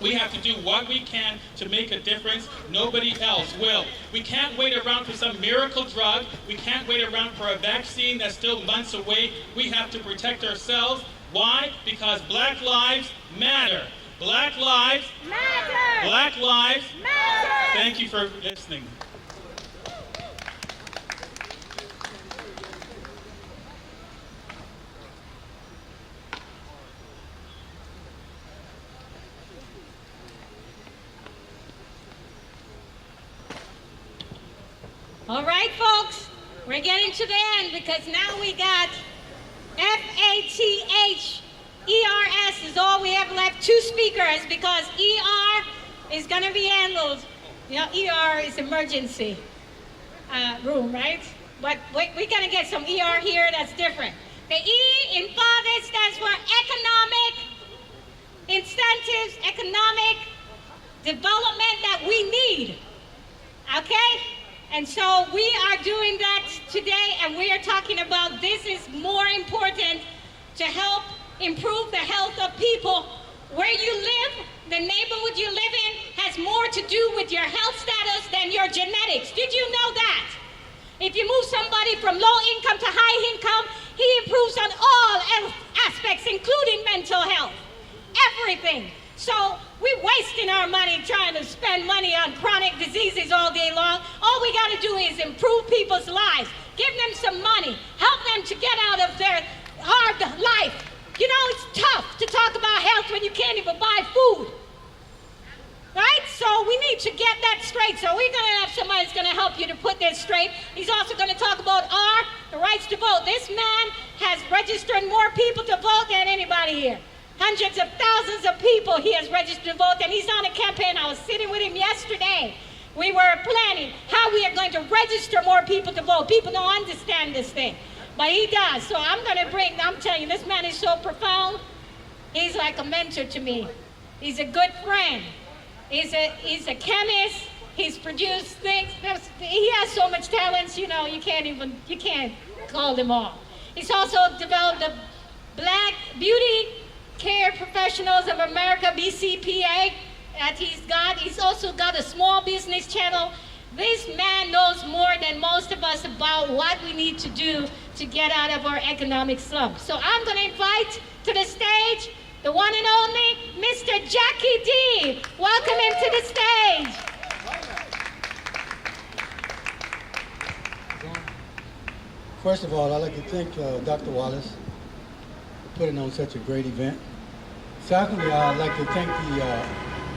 We have to do what we can to make a difference. Nobody else will. We can't wait around for some miracle drug. We can't wait around for a vaccine that's still months away. We have to protect ourselves. Why? Because Black lives matter. Black lives matter. Black lives matter. Thank you for listening. All right, folks, we're getting to the end because now we got FATH. ERS is all we have left, 2 speakers, because ER is going to be handled. You know, ER is emergency room, right? But we're going to get some ER here that's different. The E in father stands for economic incentives, economic development that we need, okay? And so we are doing that today, and we are talking about this is more important to help improve the health of people. Where you live, the neighborhood you live in, has more to do with your health status than your genetics. Did you know that? If you move somebody from low income to high income, he improves on all aspects, including mental health, everything. So we're wasting our money trying to spend money on chronic diseases all day long. All we got to do is improve people's lives, give them some money, help them to get out of their hard life. You know, it's tough to talk about health when you can't even buy food. Right? So we need to get that straight. So we're going to have somebody that's going to help you to put this straight. He's also going to talk about the rights to vote. This man has registered more people to vote than anybody here. Hundreds of thousands of people he has registered to vote, and he's on a campaign. I was sitting with him yesterday. We were planning how we are going to register more people to vote. People don't understand this thing, but he does. So I'm telling you, this man is so profound. He's like a mentor to me. He's a good friend. He's a chemist. He's produced things. He has so much talents, you know, you can't call them all. He's also developed the Black Beauty Care Professionals of America, BCPA, that he's got. He's also got a small business channel. This man knows more than most of us about what we need to do to get out of our economic slump. So I'm going to invite to the stage the one and only Mr. Jackie D. Welcome him to the stage. First of all, I'd like to thank Dr. Wallace for putting on such a great event. Secondly, I'd like to thank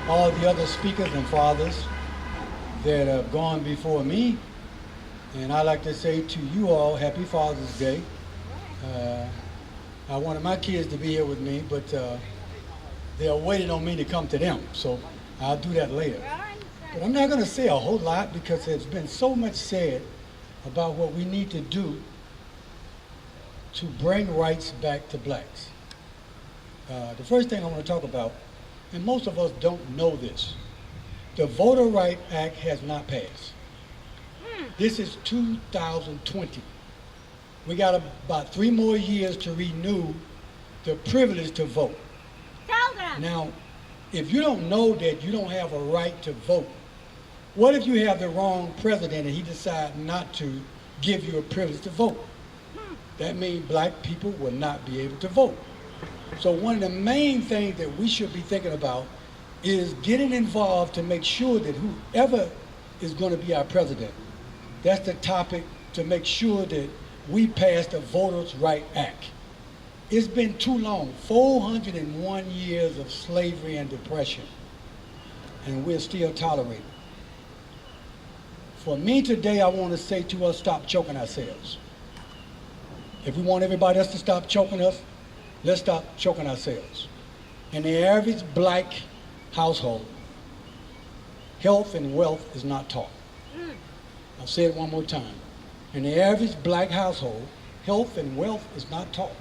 all the other speakers and fathers that have gone before me. And I'd like to say to you all, Happy Father's Day. I wanted my kids to be here with me, but they're waiting on me to come to them, so I'll do that later. But I'm not going to say a whole lot because there's been so much said about what we need to do to bring rights back to blacks. The first thing I want to talk about, and most of us don't know this, the Voter Rights Act has not passed. This is 2020. We got about 3 more years to renew the privilege to vote. Tell them. Now, if you don't know that you don't have a right to vote, what if you have the wrong president and he decides not to give you a privilege to vote? That means black people will not be able to vote. So one of the main things that we should be thinking about is getting involved to make sure that whoever is going to be our president, that's the topic, to make sure that we pass the Voters' Rights Act. It's been too long, 401 years of slavery and depression, and we're still tolerating. For me today, I want to say to us, stop choking ourselves. If we want everybody else to stop choking us, let's stop choking ourselves. In the average black household, health and wealth is not taught. I'll say it one more time. In the average black household, health and wealth is not taught.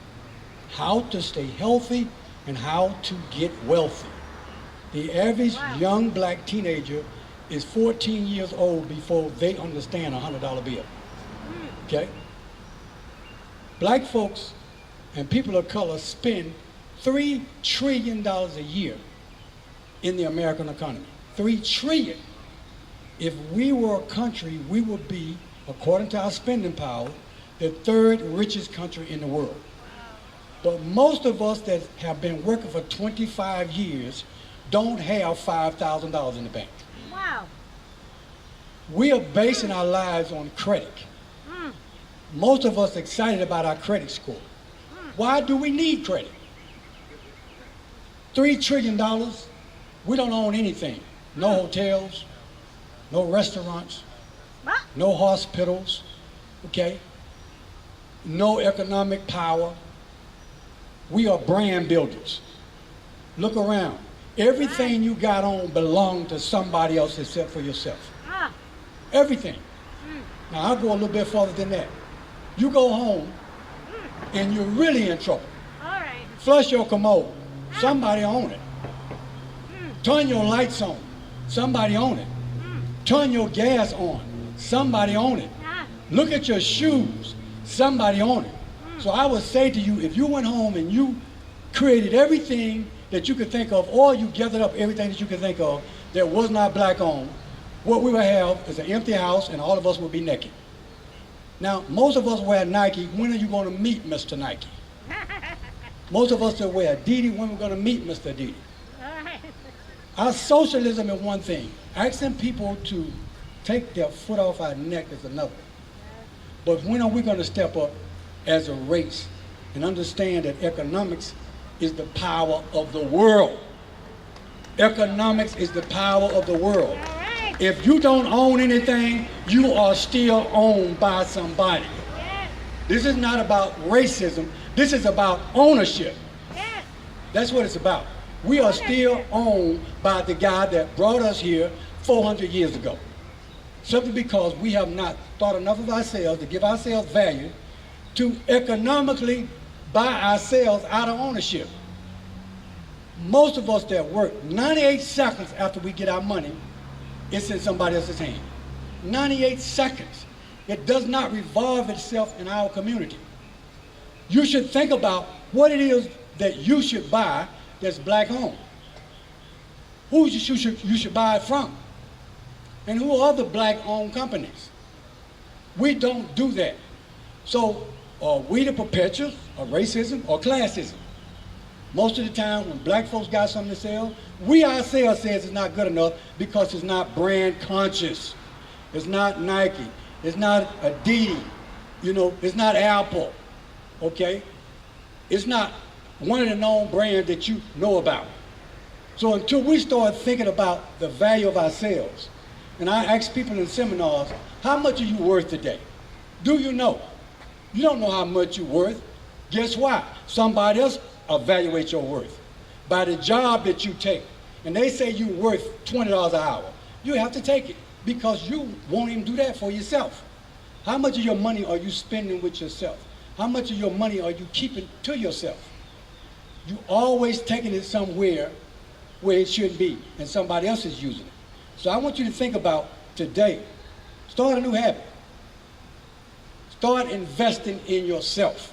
How to stay healthy and how to get wealthy. The average young black teenager is 14 years old before they understand a $100 bill. Okay? Black folks and people of color spend $3 trillion a year in the American economy. $3 trillion. If we were a country, we would be, according to our spending power, the 3rd richest country in the world. But most of us that have been working for 25 years don't have $5,000 in the bank. Wow. We are basing our lives on credit. Most of us excited about our credit score. Why do we need credit? $3 trillion, we don't own anything. No hotels, no restaurants, no hospitals, okay? No economic power. We are brand builders. Look around. Everything you got on belongs to somebody else except for yourself. Everything. Now I'll go a little bit further than that. You go home and you're really in trouble. All right. Flush your commode. Somebody own it. Turn your lights on. Somebody own it. Turn your gas on. Somebody own it. Look at your shoes. Somebody own it. So I would say to you, if you went home and you created everything that you could think of, or you gathered up everything that you could think of that was not black owned, what we would have is an empty house and all of us would be naked. Now, most of us wear Nike. When are you going to meet Mr. Nike? Most of us that wear Adidas, when we're going to meet Mr. Adidas. Our socialism is one thing. Asking people to take their foot off our neck is another. But when are we going to step up as a race and understand that economics is the power of the world? Economics is the power of the world. If you don't own anything, you are still owned by somebody. This is not about racism. This is about ownership. That's what it's about. We are still owned by the guy that brought us here 400 years ago. Simply because we have not thought enough of ourselves to give ourselves value to economically buy ourselves out of ownership. Most of us that work, 98 seconds after we get our money, it's in somebody else's hand. 98 seconds. It does not revolve itself in our community. You should think about what it is that you should buy that's black owned. Who you should buy it from? And who are the black owned companies? We don't do that. So are we the perpetuals of racism or classism? Most of the time when black folks got something to sell, we ourselves says it's not good enough because it's not brand conscious. It's not Nike. It's not Adidas. You know, it's not Apple. Okay? It's not one of the known brands that you know about. So until we start thinking about the value of ourselves, and I ask people in seminars, how much are you worth today? Do you know? You don't know how much you're worth. Guess why? Somebody else evaluates your worth by the job that you take. And they say you're worth $20 an hour. You have to take it because you won't even do that for yourself. How much of your money are you spending with yourself? How much of your money are you keeping to yourself? You always taking it somewhere where it shouldn't be and somebody else is using it. So I want you to think about today, start a new habit. Start investing in yourself.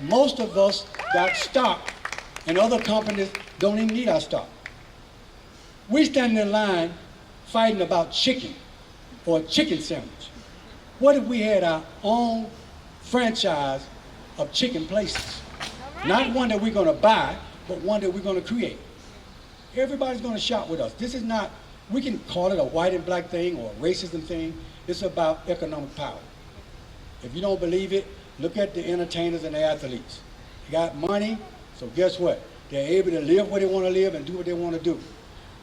Most of us got stock and other companies don't even need our stock. We stand in line fighting about chicken or a chicken sandwich. What if we had our own franchise of chicken places? Not one that we're going to buy, but one that we're going to create. Everybody's going to shop with us. This is not, we can call it a white and black thing or a racism thing. It's about economic power. If you don't believe it, look at the entertainers and the athletes. They got money, so guess what? They're able to live where they want to live and do what they want to do.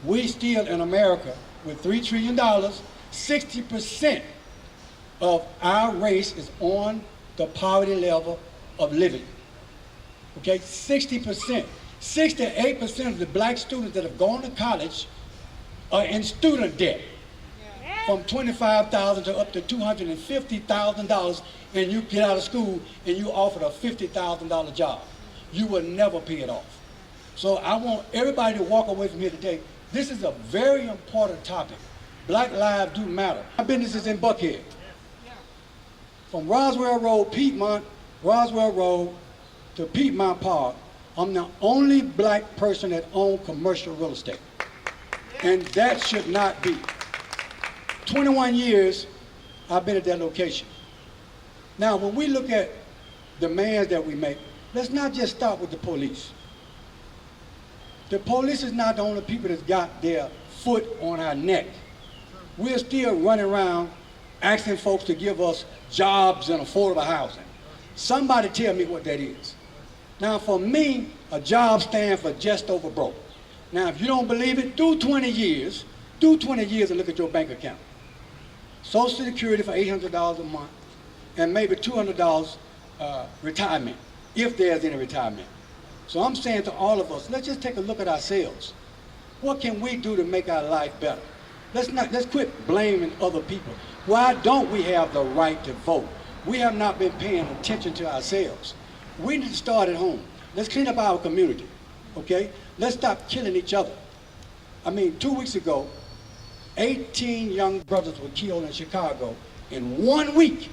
We still in America, with $3 trillion, 60% of our race is on the poverty level of living. Okay, 60%. 68% of the black students that have gone to college are in student debt. From $25,000 to up to $250,000, and you get out of school and you offered a $50,000 job. You will never pay it off. So I want everybody to walk away from here today. This is a very important topic. Black lives do matter. My business is in Buckhead. From Roswell Road, Roswell Road to Piedmont Park, I'm the only black person that owns commercial real estate. And that should not be. 21 years I've been at that location. Now, when we look at demands that we make, let's not just start with the police. The police is not the only people that's got their foot on our neck. We're still running around asking folks to give us jobs and affordable housing. Somebody tell me what that is. Now, for me, a job stands for just over broke. Now, if you don't believe it, do 20 years and look at your bank account. Social Security for $800 a month, and maybe $200 retirement, if there's any retirement. So I'm saying to all of us, let's just take a look at ourselves. What can we do to make our life better? Let's quit blaming other people. Why don't we have the right to vote? We have not been paying attention to ourselves. We need to start at home. Let's clean up our community, okay? Let's stop killing each other. I mean, 2 weeks ago, 18 young brothers were killed in Chicago in 1 week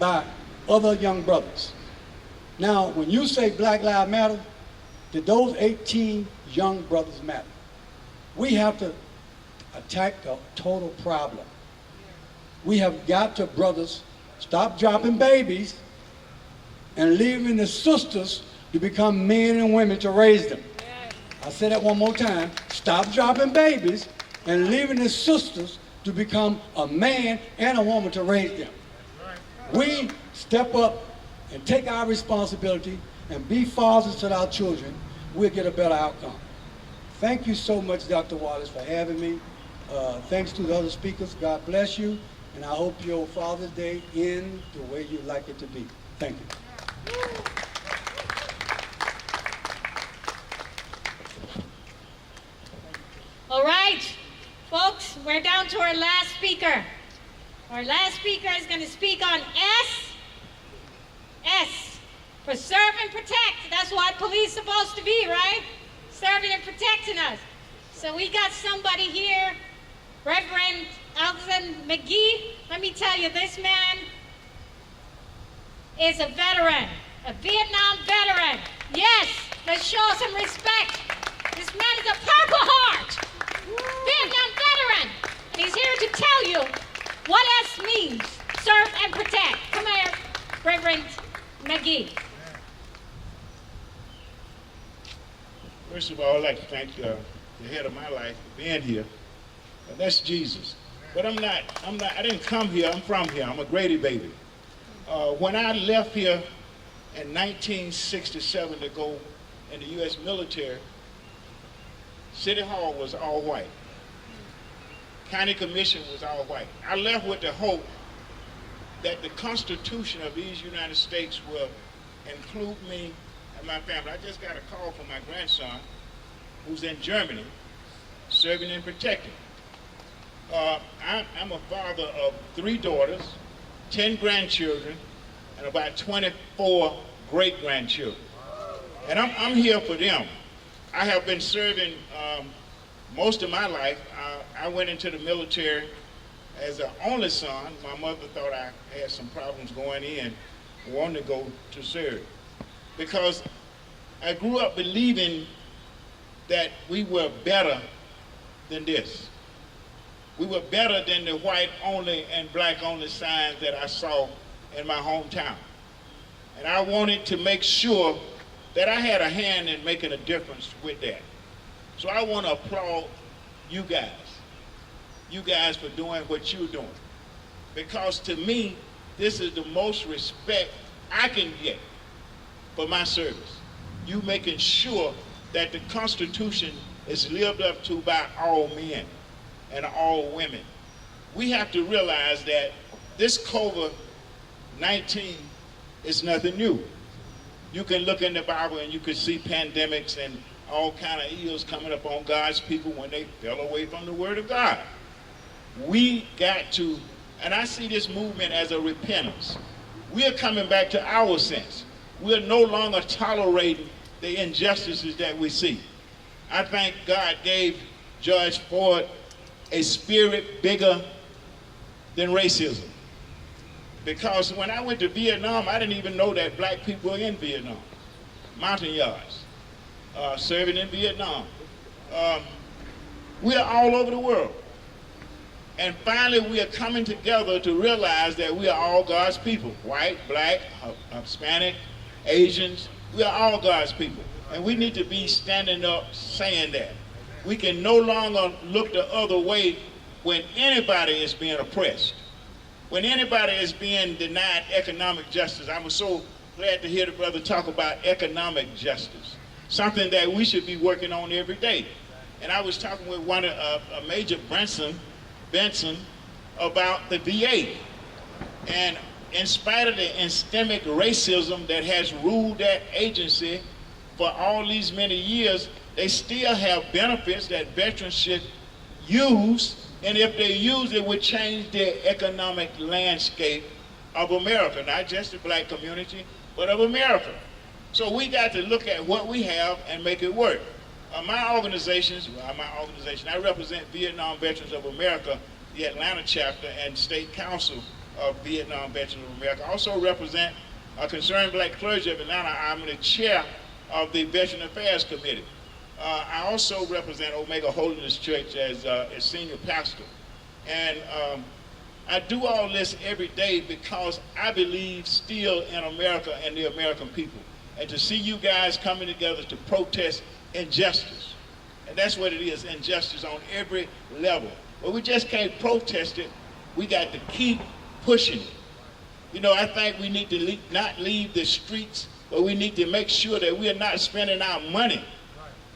by other young brothers. Now, when you say Black Lives Matter, did those 18 young brothers matter? We have to attack the total problem. We have got to, brothers, stop dropping babies and leaving the sisters to become men and women to raise them. I'll say that one more time. Stop dropping babies and leaving the sisters to become a man and a woman to raise them. We step up and take our responsibility and be fathers to our children, we'll get a better outcome. Thank you so much, Dr. Wallace, for having me. Thanks to the other speakers. God bless you. And I hope your Father's Day ends the way you like it to be. Thank you. All right, folks, we're down to our last speaker. Our last speaker is going to speak on S for serve and protect. That's what police are supposed to be, right? Serving and protecting us. So we got somebody here, Reverend Alexander McGee. Let me tell you, this man is a veteran, a Vietnam veteran. Yes, let's show some respect. This man is a Purple Heart, Vietnam veteran. And he's here to tell you what S means, serve and protect. Come here, Reverend McGee. First of all, I'd like to thank the head of my life for being here. That's Jesus. But I didn't come here, I'm from here. I'm a Grady baby. When I left here in 1967 to go in the U.S. military, City Hall was all white. County Commission was all white. I left with the hope that the Constitution of these United States will include me and my family. I just got a call from my grandson, who's in Germany, serving and protecting. I'm a father of 3 daughters, 10 grandchildren, and about 24 great-grandchildren. And I'm here for them. I have been serving most of my life. I went into the military as an only son. My mother thought I had some problems going in and wanted to go to serve. Because I grew up believing that we were better than this. We were better than the white only and black only signs that I saw in my hometown. And I wanted to make sure that I had a hand in making a difference with that. So I want to applaud you guys for doing what you're doing. Because to me, this is the most respect I can get for my service. You making sure that the Constitution is lived up to by all men and all women. We have to realize that this COVID-19 is nothing new. You can look in the Bible and you can see pandemics and all kind of ills coming up on God's people when they fell away from the Word of God. We got to, and I see this movement as a repentance. We are coming back to our sense. We are no longer tolerating the injustices that we see. I think God gave George Floyd a spirit bigger than racism. Because when I went to Vietnam, I didn't even know that black people were in Vietnam. Montagnards, serving in Vietnam. We are all over the world. And finally, we are coming together to realize that we are all God's people. White, black, Hispanic, Asians, we are all God's people. And we need to be standing up saying that. We can no longer look the other way when anybody is being oppressed. When anybody is being denied economic justice. I was so glad to hear the brother talk about economic justice, something that we should be working on every day. And I was talking with Major Benson about the VA. And in spite of the endemic racism that has ruled that agency for all these many years, they still have benefits that veterans should use, and if they use it, would change the economic landscape of America, not just the black community, but of America. So we got to look at what we have and make it work. My organization, I represent Vietnam Veterans of America, the Atlanta chapter and State Council of Vietnam Veterans of America. I also represent Concerned Black Clergy of Atlanta. I'm the chair of the Veteran Affairs Committee. I also represent Omega Holiness Church as a senior pastor. And I do all this every day because I believe still in America and the American people. And to see you guys coming together to protest injustice. And that's what it is, injustice on every level. But we just can't protest it. We got to keep pushing it. You know, I think we need to not leave the streets, but we need to make sure that we are not spending our money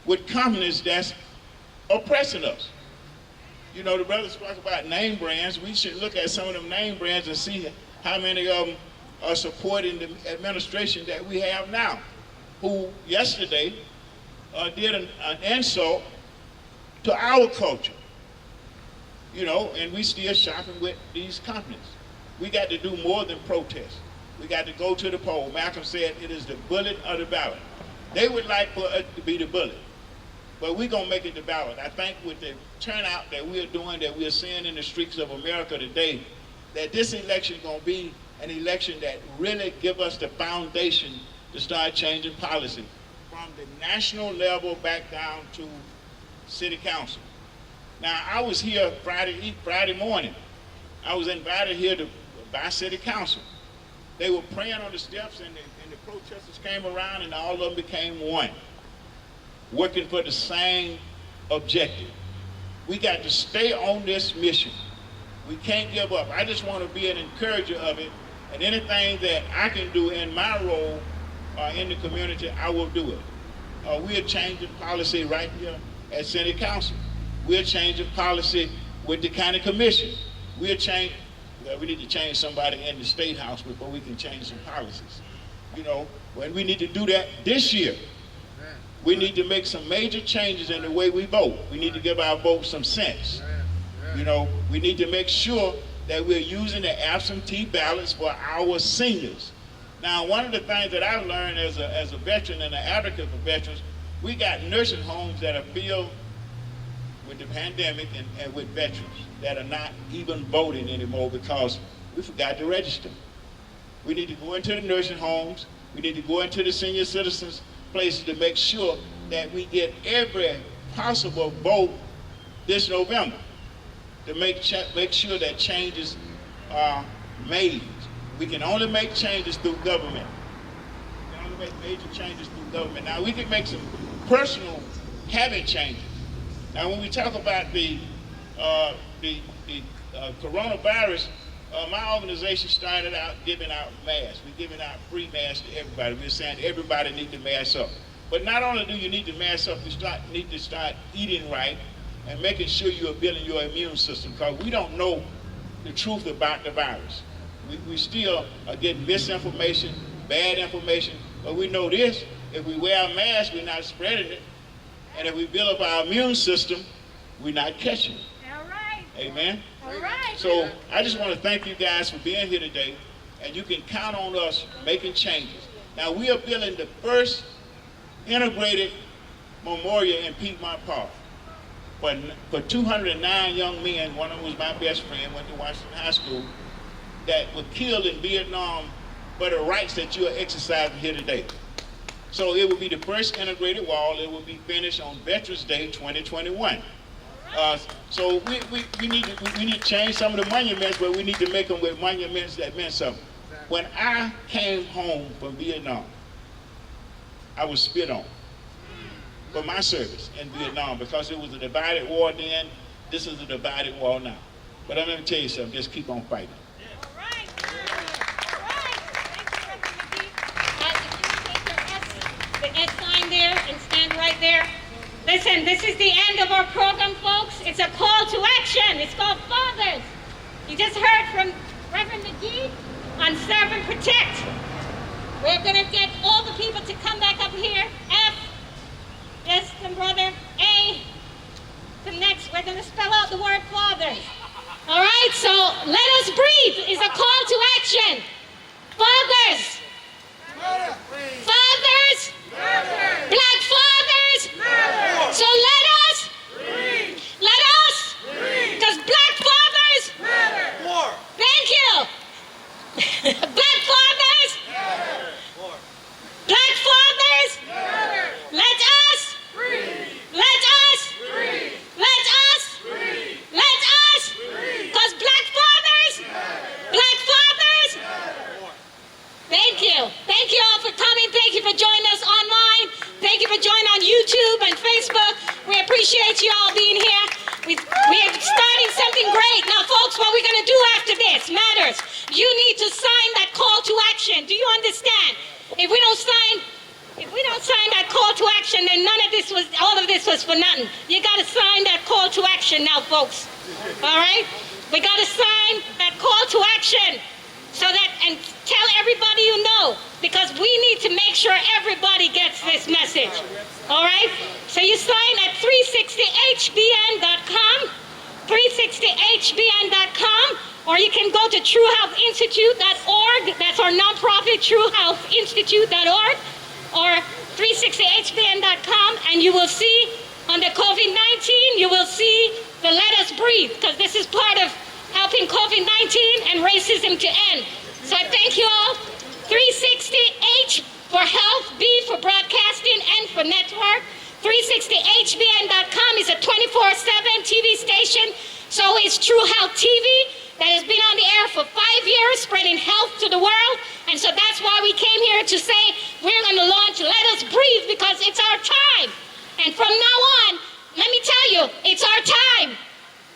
with companies that's oppressing us. You know, the brother spoke about name brands. We should look at some of them name brands and see how many of them are supporting the administration that we have now, who yesterday did an insult to our culture. You know, and we still shopping with these companies. We got to do more than protest. We got to go to the poll. Malcolm said it is the bullet or the ballot. They would like for it to be the bullet, but we're going to make it the ballot. I think with the turnout that we're doing, that we're seeing in the streets of America today, that this election is going to be an election that really give us the foundation to start changing policy from the national level back down to city council. Now, I was here Friday morning. I was invited here by city council. They were praying on the steps, and the protesters came around, and all of them became one. working for the same objective. We got to stay on this mission. We can't give up. I just want to be an encourager of it, and anything that I can do in my role in the community, I will do it. We are changing policy right here at City Council. We are changing policy with the county commission. We need to change somebody in the State House before we can change some policies. You know, when we need to do that this year. We need to make some major changes in the way we vote. We need to give our vote some sense. You know, we need to make sure that we're using the absentee ballots for our seniors. Now, one of the things that I learned as a veteran and an advocate for veterans, we got nursing homes that are filled with the pandemic and with veterans that are not even voting anymore because we forgot to register. We need to go into the nursing homes. We need to go into the senior citizens places to make sure that we get every possible vote this November to make sure that changes are made. We can only make changes through government. We can only make major changes through government. Now, we can make some personal habit changes. Now, when we talk about the coronavirus, my organization started out giving out masks. We're giving out free masks to everybody. We're saying everybody needs to mask up. But not only do you need to mask up, you need to start eating right and making sure you are building your immune system, because we don't know the truth about the virus. We still are getting misinformation, bad information, but we know this: if we wear a mask, we're not spreading it. And if we build up our immune system, we're not catching it. All right. Amen? All right. So I just want to thank you guys for being here today, and you can count on us making changes. Now, we are building the first integrated memorial in Piedmont Park for 209 young men. One of them was my best friend, went to Washington High School, that were killed in Vietnam for the rights that you are exercising here today. So it will be the first integrated wall. It will be finished on Veterans Day 2021. So we need to change some of the monuments, but we need to make them with monuments that meant something. When I came home from Vietnam, I was spit on for my service in Vietnam because it was a divided war then. This is a divided war now. But I'm going to tell you something, just keep on fighting. All right. All right. Thank you, Representative. If you take the S sign there and stand right there. Listen, this is the end of our program, folks. It's a call to action. It's called Fathers. You just heard from Reverend McGee on Serve and Protect. We're going to get all the people to come back up here. F, yes, and brother. A, the next, we're going to spell out the word fathers. All right, so let us breathe is a call to action. Fathers. Fathers. Black fathers. So let us. Because black fathers. Thank you. Black fathers. Black fathers. Let us. Let us. Let us. Let us. Because black fathers. Black fathers. Thank you. Thank you all for coming. Thank you for joining us online. Thank you for joining on YouTube and Facebook. We appreciate you all being here. We're starting something great. Now, folks, what we're going to do after this matters. You need to sign that call to action. Do you understand? If we don't sign that call to action, then all of this was for nothing. You got to sign that call to action now, folks. All right? We got to sign that call to action. And tell everybody you know, because we need to make sure everybody gets this message. All right? So you sign at 360hbn.com, 360hbn.com, or you can go to truehealthinstitute.org. That's our nonprofit, truehealthinstitute.org, or 360hbn.com, and you will see under COVID-19, you will see the Let Us Breathe, because this is part of helping COVID-19 and racism to end. So I thank you all. 360H for health, B for broadcasting, N for network. 360hbn.com is a 24/7 TV station. So is True Health TV that has been on the air for 5 years, spreading health to the world. And so that's why we came here to say we're going to launch Let Us Breathe, because it's our time. from now on, let me tell you, it's our time.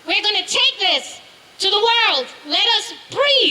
We're going to take this to the world. Let us breathe.